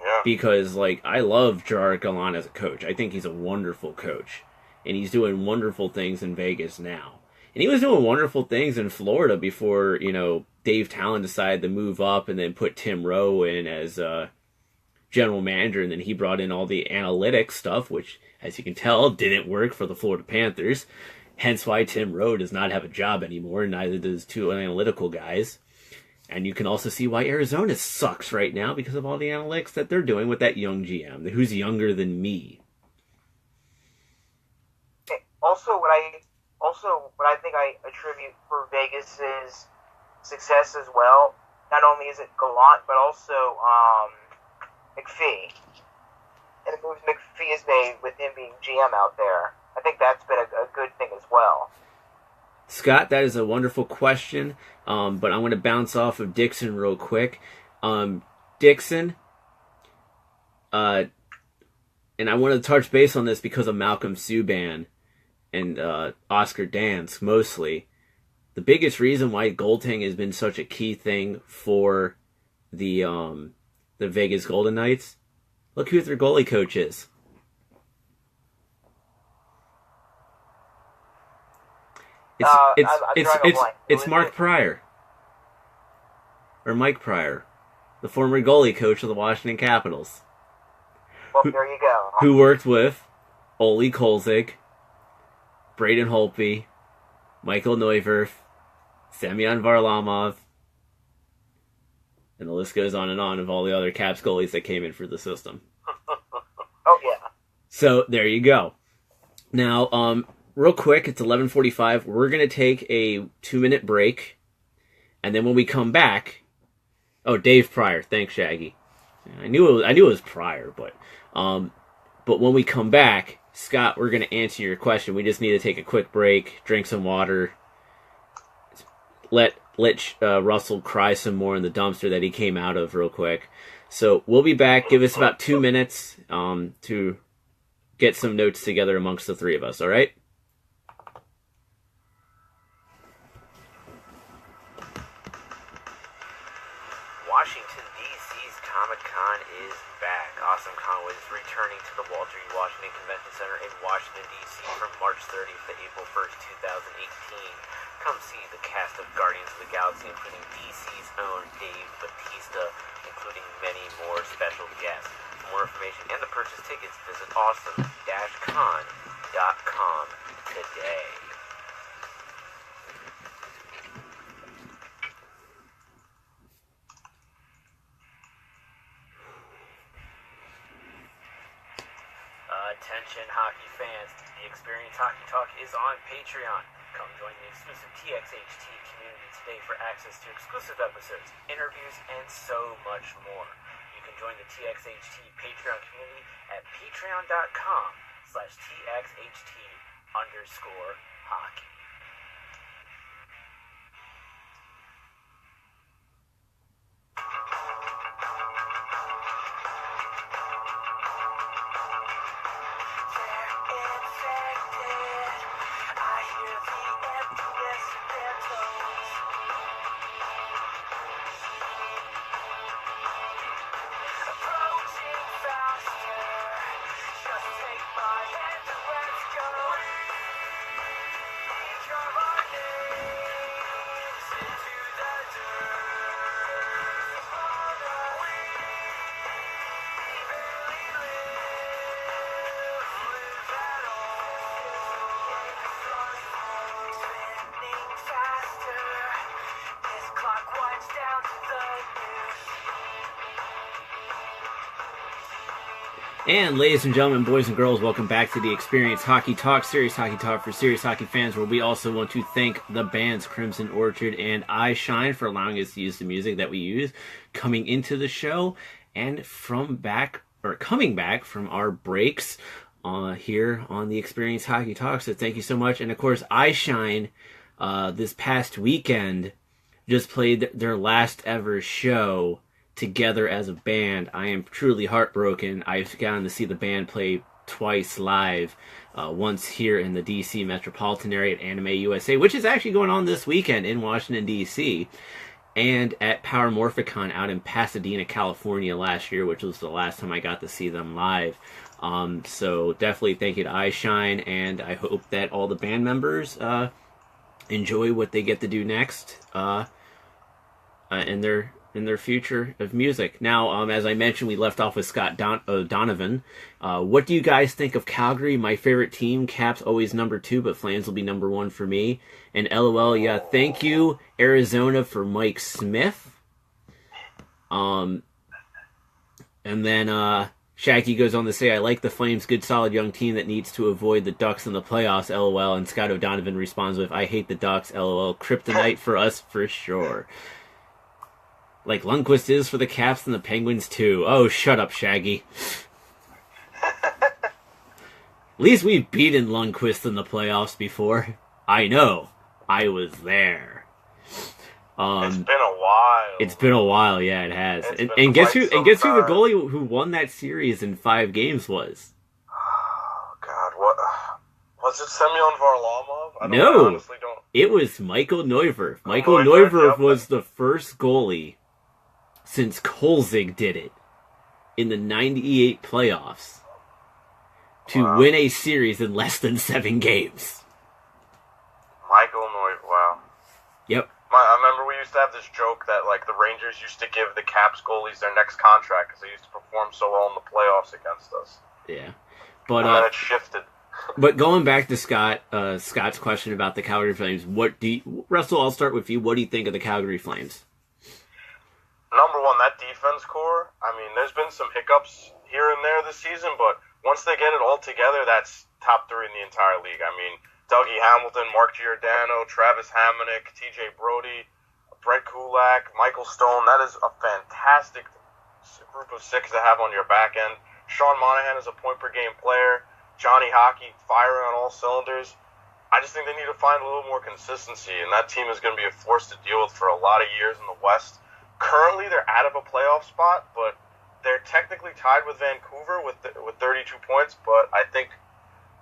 Yeah. Because, I love Gerard Gallant as a coach. I think he's a wonderful coach. And he's doing wonderful things in Vegas now. And he was doing wonderful things in Florida before, Dave Talon decided to move up and then put Tim Rowe in as general manager. And then he brought in all the analytics stuff, which, as you can tell, didn't work for the Florida Panthers. Hence why Tim Rowe does not have a job anymore, and neither does 2 analytical guys. And you can also see why Arizona sucks right now because of all the analytics that they're doing with that young GM, who's younger than me. Also, what I think I attribute for Vegas's success as well, not only is it Gallant, but also McPhee. and the moves McPhee has made with him being GM out there. I think that's been a good thing as well. Scott, that is a wonderful question, but I'm going to bounce off of Dickson real quick. Dickson, and I want to touch base on this because of Malcolm Subban and Oscar Dansk mostly. The biggest reason why goaltending has been such a key thing for the Vegas Golden Knights, look who their goalie coach is. It's Mark Pryor. Or Mike Pryor, the former goalie coach of the Washington Capitals. Well, there you go. Who worked with Ole Kolzig, Braden Holtby, Michael Neuwirth, Semyon Varlamov, and the list goes on and on of all the other Caps goalies that came in for the system. Oh, yeah. So, there you go. Now, real quick, it's 11:45. We're going to take a 2-minute break. And then when we come back... Oh, Dave Pryor. Thanks, Shaggy. I knew it was Pryor, but when we come back, Scott, we're going to answer your question. We just need to take a quick break, drink some water, let Russell cry some more in the dumpster that he came out of real quick. So we'll be back. Give us about 2 minutes to get some notes together amongst the three of us, all right? Washington, D.C.'s Comic-Con is back. Awesome Con is returning to the Walter E. Washington Convention Center in Washington, D.C. from March 30th to April 1st, 2018. Come see the cast of Guardians of the Galaxy, including DC's own Dave Bautista, including many more special guests. For more information and to purchase tickets, visit awesome-con.com today. Attention hockey fans, the Experience Hockey Talk is on Patreon. Come join the exclusive TXHT community today for access to exclusive episodes, interviews, and so much more. You can join the TXHT Patreon community at patreon.com/TXHT_hockey. And ladies and gentlemen, boys and girls, welcome back to the Experience Hockey Talk, serious hockey talk for serious hockey fans, where we also want to thank the bands Crimson Orchard and I Shine for allowing us to use the music that we use coming into the show and coming back from our breaks here on the Experience Hockey Talk. So thank you so much. And of course, I Shine this past weekend just played their last ever show together as a band. I am truly heartbroken. I've gotten to see the band play twice live, once here in the DC metropolitan area at Anime USA, which is actually going on this weekend in Washington, DC, and at Power Morphicon out in Pasadena, California last year, which was the last time I got to see them live. So definitely thank you to I Shine, and I hope that all the band members enjoy what they get to do next in their future of music. Now, as I mentioned, we left off with Scott Donovan. What do you guys think of Calgary? My favorite team. Caps always number 2, but Flames will be number 1 for me. And LOL, yeah, thank you, Arizona, for Mike Smith. And then Shaggy goes on to say, I like the Flames, good solid young team that needs to avoid the Ducks in the playoffs, LOL. And Scott O'Donovan responds with, I hate the Ducks, LOL. Kryptonite for us for sure. Like Lundqvist is for the Caps and the Penguins too. Oh, shut up, Shaggy. least we've beaten Lundqvist in the playoffs before. I know. I was there. It's been a while. It's been a while, yeah, it has. And guess who? And guess who the goalie who won that series in 5 games was? Oh God, what was it? Semyon Varlamov? No, I honestly don't. It was Michael Neuvirth. Michael Neuvirth was the first goalie since Kolzig did it in the '98 playoffs to win a series in less than 7 games. Michael Neuvirth. Wow. Yep. I remember we used to have this joke that like the Rangers used to give the Caps goalies their next contract because they used to perform so well in the playoffs against us. Yeah, but and then it shifted. But going back to Scott's question about the Calgary Flames, Russell? I'll start with you. What do you think of the Calgary Flames? Number one, that defense core. I mean, there's been some hiccups here and there this season, but once they get it all together, that's top 3 in the entire league. I mean, Dougie Hamilton, Mark Giordano, Travis Hamonic, TJ Brody, Brett Kulak, Michael Stone. That is a fantastic group of 6 to have on your back end. Sean Monahan is a point-per-game player. Johnny Hockey firing on all cylinders. I just think they need to find a little more consistency, and that team is going to be a force to deal with for a lot of years in the West. Currently, they're out of a playoff spot, but they're technically tied with Vancouver with 32 points, but I think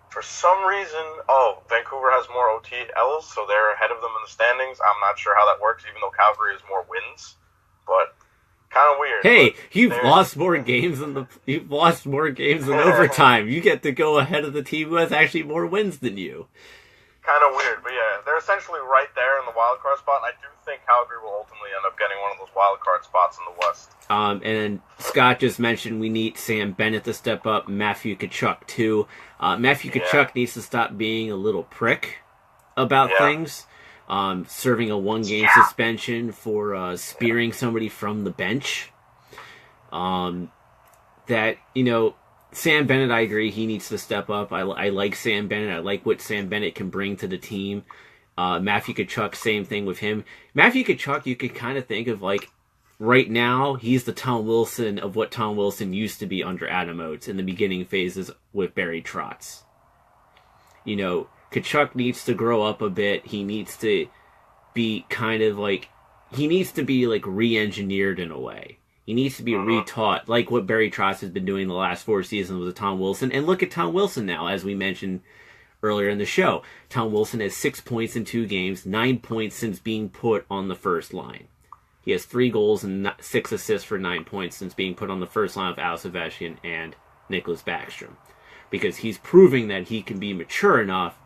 for some reason, Vancouver has more OTLs, so they're ahead of them in the standings. I'm not sure how that works, even though Calgary has more wins, but kind of weird. Hey, you've lost more games than overtime. You get to go ahead of the team who has actually more wins than you. Kind of weird, but yeah, they're essentially right there in the wild card spot, and I do think Calgary will ultimately end up getting one of those wild card spots in the West. And Scott just mentioned we need Sam Bennett to step up, Matthew Tkachuk too. Matthew Tkachuk needs to stop being a little prick about things. Serving a 1-game suspension for spearing somebody from the bench. Sam Bennett, I agree, he needs to step up. I like Sam Bennett. I like what Sam Bennett can bring to the team. Matthew Tkachuk, same thing with him. Matthew Tkachuk, you could kind of think of like, right now, he's the Tom Wilson of what Tom Wilson used to be under Adam Oates in the beginning phases with Barry Trotz. Tkachuk needs to grow up a bit. He needs to be re-engineered in a way. He needs to be retaught, like what Barry Trotz has been doing the last 4 seasons with Tom Wilson. And look at Tom Wilson now, as we mentioned earlier in the show. Tom Wilson has 6 points in 2 games, 9 points since being put on the first line. He has 3 goals and 6 assists for 9 points since being put on the first line of Al Sebastian and Nicholas Backstrom. Because he's proving that he can be mature enough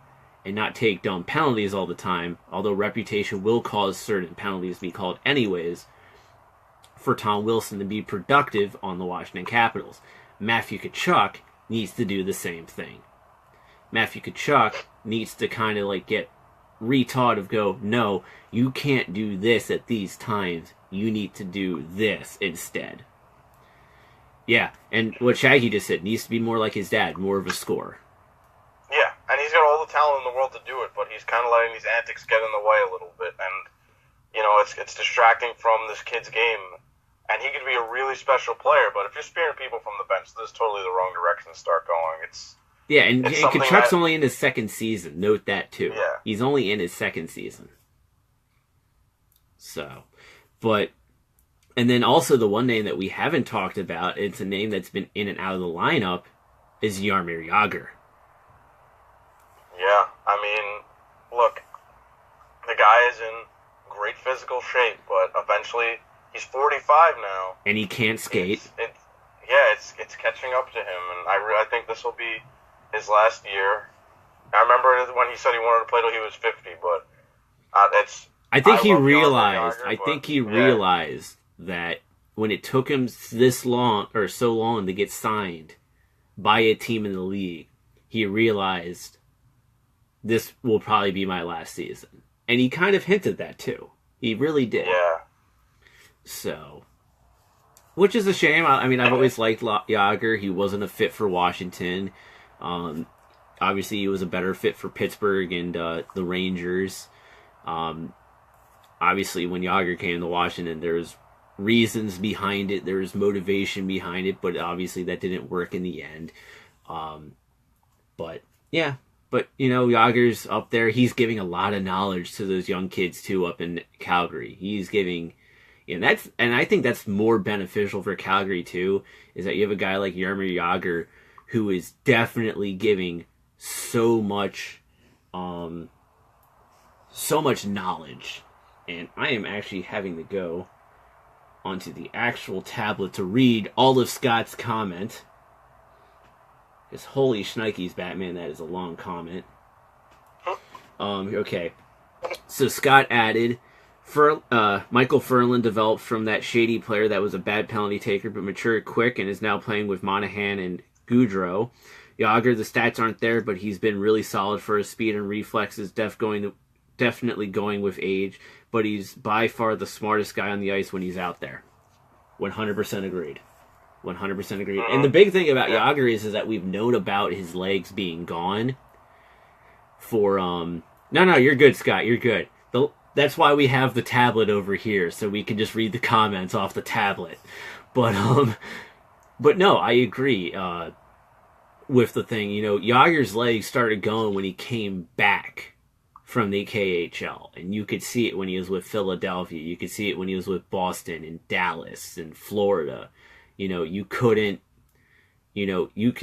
and not take dumb penalties all the time, although reputation will cause certain penalties to be called anyways, for Tom Wilson to be productive on the Washington Capitals. Matthew Tkachuk needs to do the same thing. Matthew Tkachuk needs to kind of like get retaught of no, you can't do this at these times. You need to do this instead. Yeah, and what Shaggy just said, needs to be more like his dad, more of a scorer. Yeah, and he's got all the talent in the world to do it, but he's kind of letting these antics get in the way a little bit, and it's distracting from this kid's game. And he could be a really special player, but if you're spearing people from the bench, this is totally the wrong direction to start going. And Tkachuk's only in his 2nd season. Note that, too. Yeah. He's only in his 2nd season. So, and then also the one name that we haven't talked about, it's a name that's been in and out of the lineup, is Jaromir Jagr. Yeah, I mean, look, the guy is in great physical shape, but eventually he's 45 now, and he can't skate. It's catching up to him, and I think this will be his last year. I remember when he said he wanted to play till he was 50, but I think he realized that when it took him so long to get signed by a team in the league, he realized this will probably be my last season, and he kind of hinted that too. He really did. Yeah. So, which is a shame. I mean, I've always liked Jagr. He wasn't a fit for Washington. Obviously, he was a better fit for Pittsburgh and the Rangers. Obviously, when Jagr came to Washington, there's reasons behind it. There's motivation behind it, but obviously that didn't work in the end. But yeah, but Yager's up there. He's giving a lot of knowledge to those young kids too up in Calgary. He's giving, and I think that's more beneficial for Calgary too. Is that you have a guy like Jaromir Jagr who is definitely giving so much knowledge. And I am actually having to go onto the actual tablet to read all of Scott's comment. Because holy shnikes, Batman, that is a long comment. Okay. So Scott added, Michael Furlan developed from that shady player that was a bad penalty taker but matured quick and is now playing with Monahan and Goudreau. Jagr, the stats aren't there, but he's been really solid for his speed and reflexes, definitely going with age, but he's by far the smartest guy on the ice when he's out there. 100% agreed. 100% agreed. And the big thing about Jagr is that we've known about his legs being gone for, No, you're good, Scott, you're good. That's why we have the tablet over here, so we can just read the comments off the tablet. But no, I agree, with the thing. Jagr's legs started going when he came back from the KHL, and you could see it when he was with Philadelphia. You could see it when he was with Boston and Dallas and Florida. You could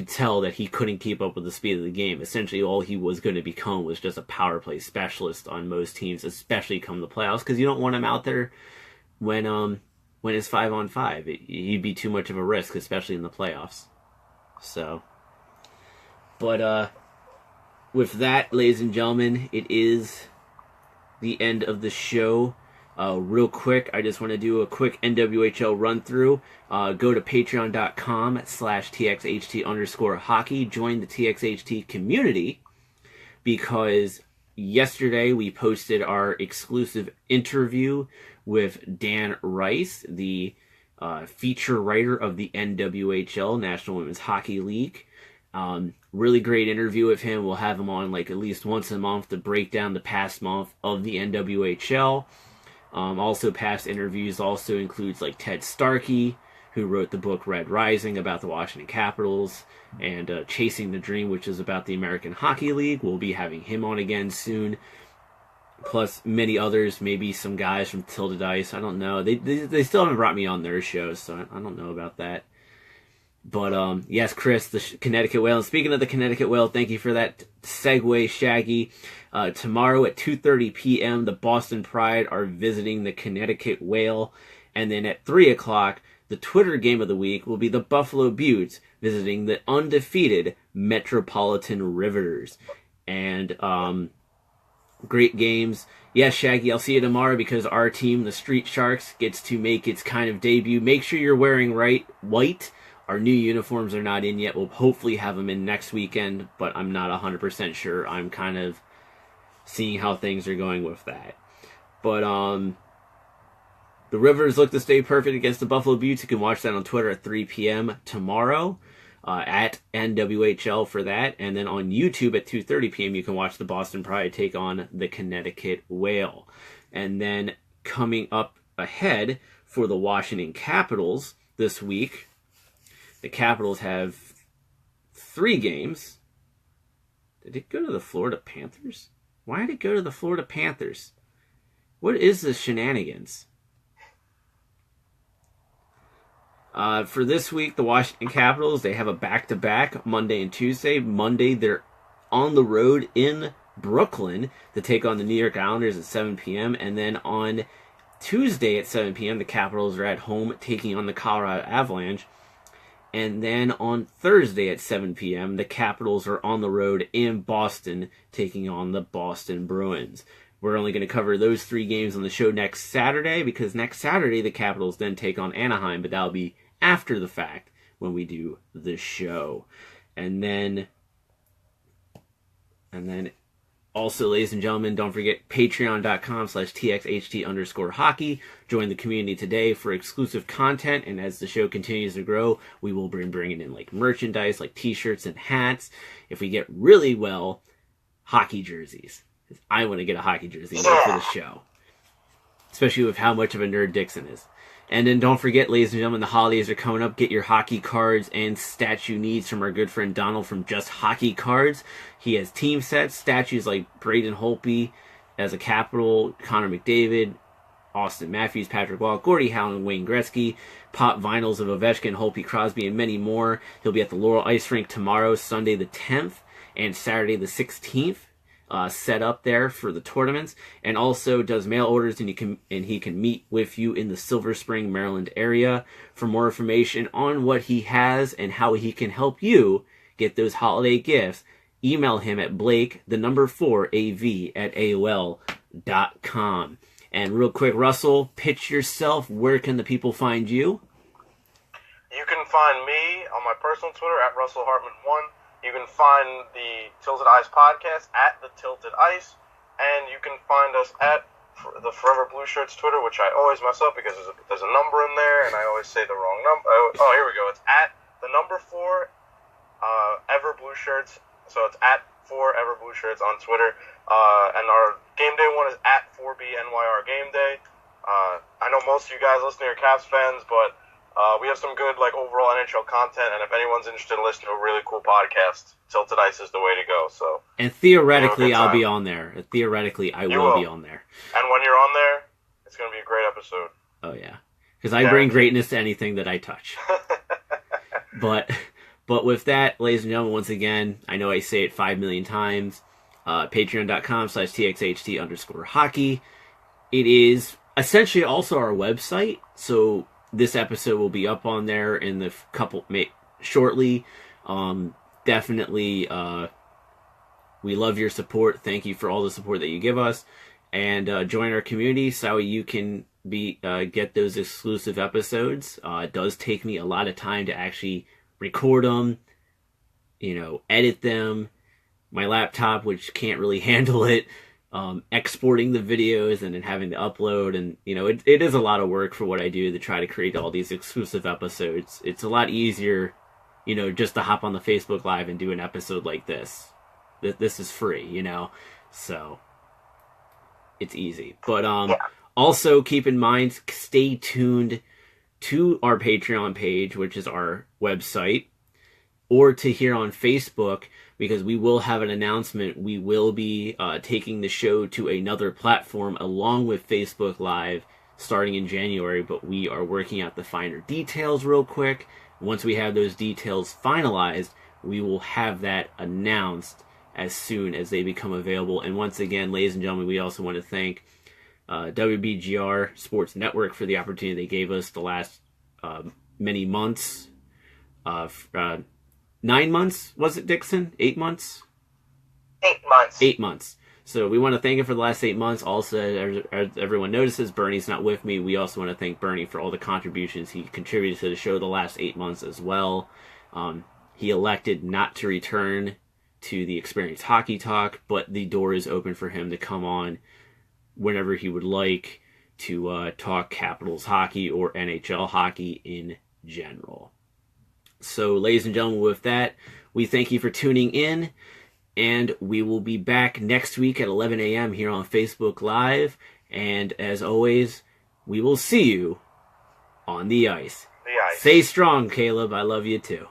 tell that he couldn't keep up with the speed of the game. Essentially, all he was going to become was just a power play specialist on most teams, especially come the playoffs, because you don't want him out there when it's 5-on-5. He'd be too much of a risk, especially in the playoffs. So, but with that, ladies and gentlemen, it is the end of the show. Real quick, I just want to do a quick NWHL run-through. Go to patreon.com/TXHT_hockey. Join the TXHT community, because yesterday we posted our exclusive interview with Dan Rice, the feature writer of the NWHL, National Women's Hockey League. Really great interview with him. We'll have him on at least once a month to break down the past month of the NWHL. Also, past interviews also includes Ted Starkey, who wrote the book Red Rising about the Washington Capitals, and Chasing the Dream, which is about the American Hockey League. We'll be having him on again soon. Plus many others, maybe some guys from Tilted Ice. I don't know. They still haven't brought me on their shows, so I don't know about that. But, yes, Chris, the Connecticut Whale. And speaking of the Connecticut Whale, thank you for that segue, Shaggy. Tomorrow at 2:30 p.m., the Boston Pride are visiting the Connecticut Whale. And then at 3 o'clock, the Twitter game of the week will be the Buffalo Beauts visiting the undefeated Metropolitan Riveters. And, great games. Yes, Shaggy, I'll see you tomorrow because our team, the Street Sharks, gets to make its kind of debut. Make sure you're wearing white. Our new uniforms are not in yet. We'll hopefully have them in next weekend, but I'm not 100% sure. I'm kind of seeing how things are going with that. But the Rivers look to stay perfect against the Buffalo Beauts. You can watch that on Twitter at 3 p.m. tomorrow at NWHL for that. And then on YouTube at 2:30 p.m. you can watch the Boston Pride take on the Connecticut Whale. And then coming up ahead for the Washington Capitals this week, the Capitals have 3 games. Did it go to the Florida Panthers? Why did it go to the Florida Panthers? What is this shenanigans? For this week, the Washington Capitals, they have a back-to-back Monday and Tuesday. Monday, they're on the road in Brooklyn to take on the New York Islanders at 7 p.m. And then on Tuesday at 7 p.m., the Capitals are at home taking on the Colorado Avalanche. And then on Thursday at 7 p.m., the Capitals are on the road in Boston, taking on the Boston Bruins. We're only going to cover those 3 games on the show next Saturday, because next Saturday the Capitals then take on Anaheim, but that'll be after the fact when we do the show. And then also, ladies and gentlemen, don't forget patreon.com/TXHT_hockey. Join the community today for exclusive content, and as the show continues to grow, we will be bringing in merchandise, t-shirts and hats. If we get really well, hockey jerseys. I want to get a hockey jersey for the show, especially with how much of a nerd Dickson is. And then don't forget, ladies and gentlemen, the holidays are coming up. Get your hockey cards and statue needs from our good friend Donald from Just Hockey Cards. He has team sets, statues like Braden Holtby as a Capital, Connor McDavid, Austin Matthews, Patrick Wall, Gordie Howe, and Wayne Gretzky, pop vinyls of Ovechkin, Holtby, Crosby, and many more. He'll be at the Laurel Ice Rink tomorrow, Sunday the 10th, and Saturday the 16th. Set up there for the tournaments, and also does mail orders, and he can meet with you in the Silver Spring, Maryland area. For more information on what he has and how he can help you get those holiday gifts, email him at blake4av@aol.com. And real quick, Russell, pitch yourself. Where can the people find you? You can find me on my personal Twitter at RussellHartman1. You can find the Tilted Ice podcast at the Tilted Ice, and you can find us at the Forever Blue Shirts Twitter, which I always mess up because there's a number in there, and I always say the wrong number. Oh, here we go. It's at the number 4 Ever Blue Shirts, so it's at 4 Ever Blue Shirts on Twitter, and our game day one is at 4BNYR Game Day. I know most of you guys listening are Caps fans, but we have some good overall NHL content, and if anyone's interested in listening to a really cool podcast, Tilted Ice is the way to go. So, and theoretically, I'll be on there. Theoretically, I will be on there. And when you're on there, it's going to be a great episode. Oh yeah, because I bring greatness to anything that I touch. But with that, ladies and gentlemen, once again, I know I say it 5 million times. Patreon.com/TXHT_hockey. It is essentially also our website, so this episode will be up on there in the shortly. Definitely, we love your support. Thank you for all the support that you give us, and join our community so you can get those exclusive episodes. It does take me a lot of time to actually record them, edit them. My laptop, which can't really handle it. Exporting the videos and then having to upload, and it is a lot of work for what I do to try to create all these exclusive episodes. It's a lot easier, just to hop on the Facebook Live and do an episode like this. This is free, so it's easy. But also keep in mind, stay tuned to our Patreon page, which is our website, or to here on Facebook, because we will have an announcement. We will be taking the show to another platform along with Facebook Live starting in January, but we are working out the finer details real quick. Once we have those details finalized, we will have that announced as soon as they become available. And once again, ladies and gentlemen, we also want to thank WBGR Sports Network for the opportunity they gave us the last many months. 9 months, was it, Dickson? 8 months? 8 months. 8 months. So we want to thank him for the last 8 months. Also, as everyone notices, Bernie's not with me. We also want to thank Bernie for all the contributions he contributed to the show the last 8 months as well. He elected not to return to the Experience Hockey Talk, but the door is open for him to come on whenever he would like to talk Capitals hockey or NHL hockey in general. So, ladies and gentlemen, with that, we thank you for tuning in, and we will be back next week at 11 a.m. here on Facebook Live. And as always, we will see you on the ice. The ice. Stay strong, Caleb. I love you too.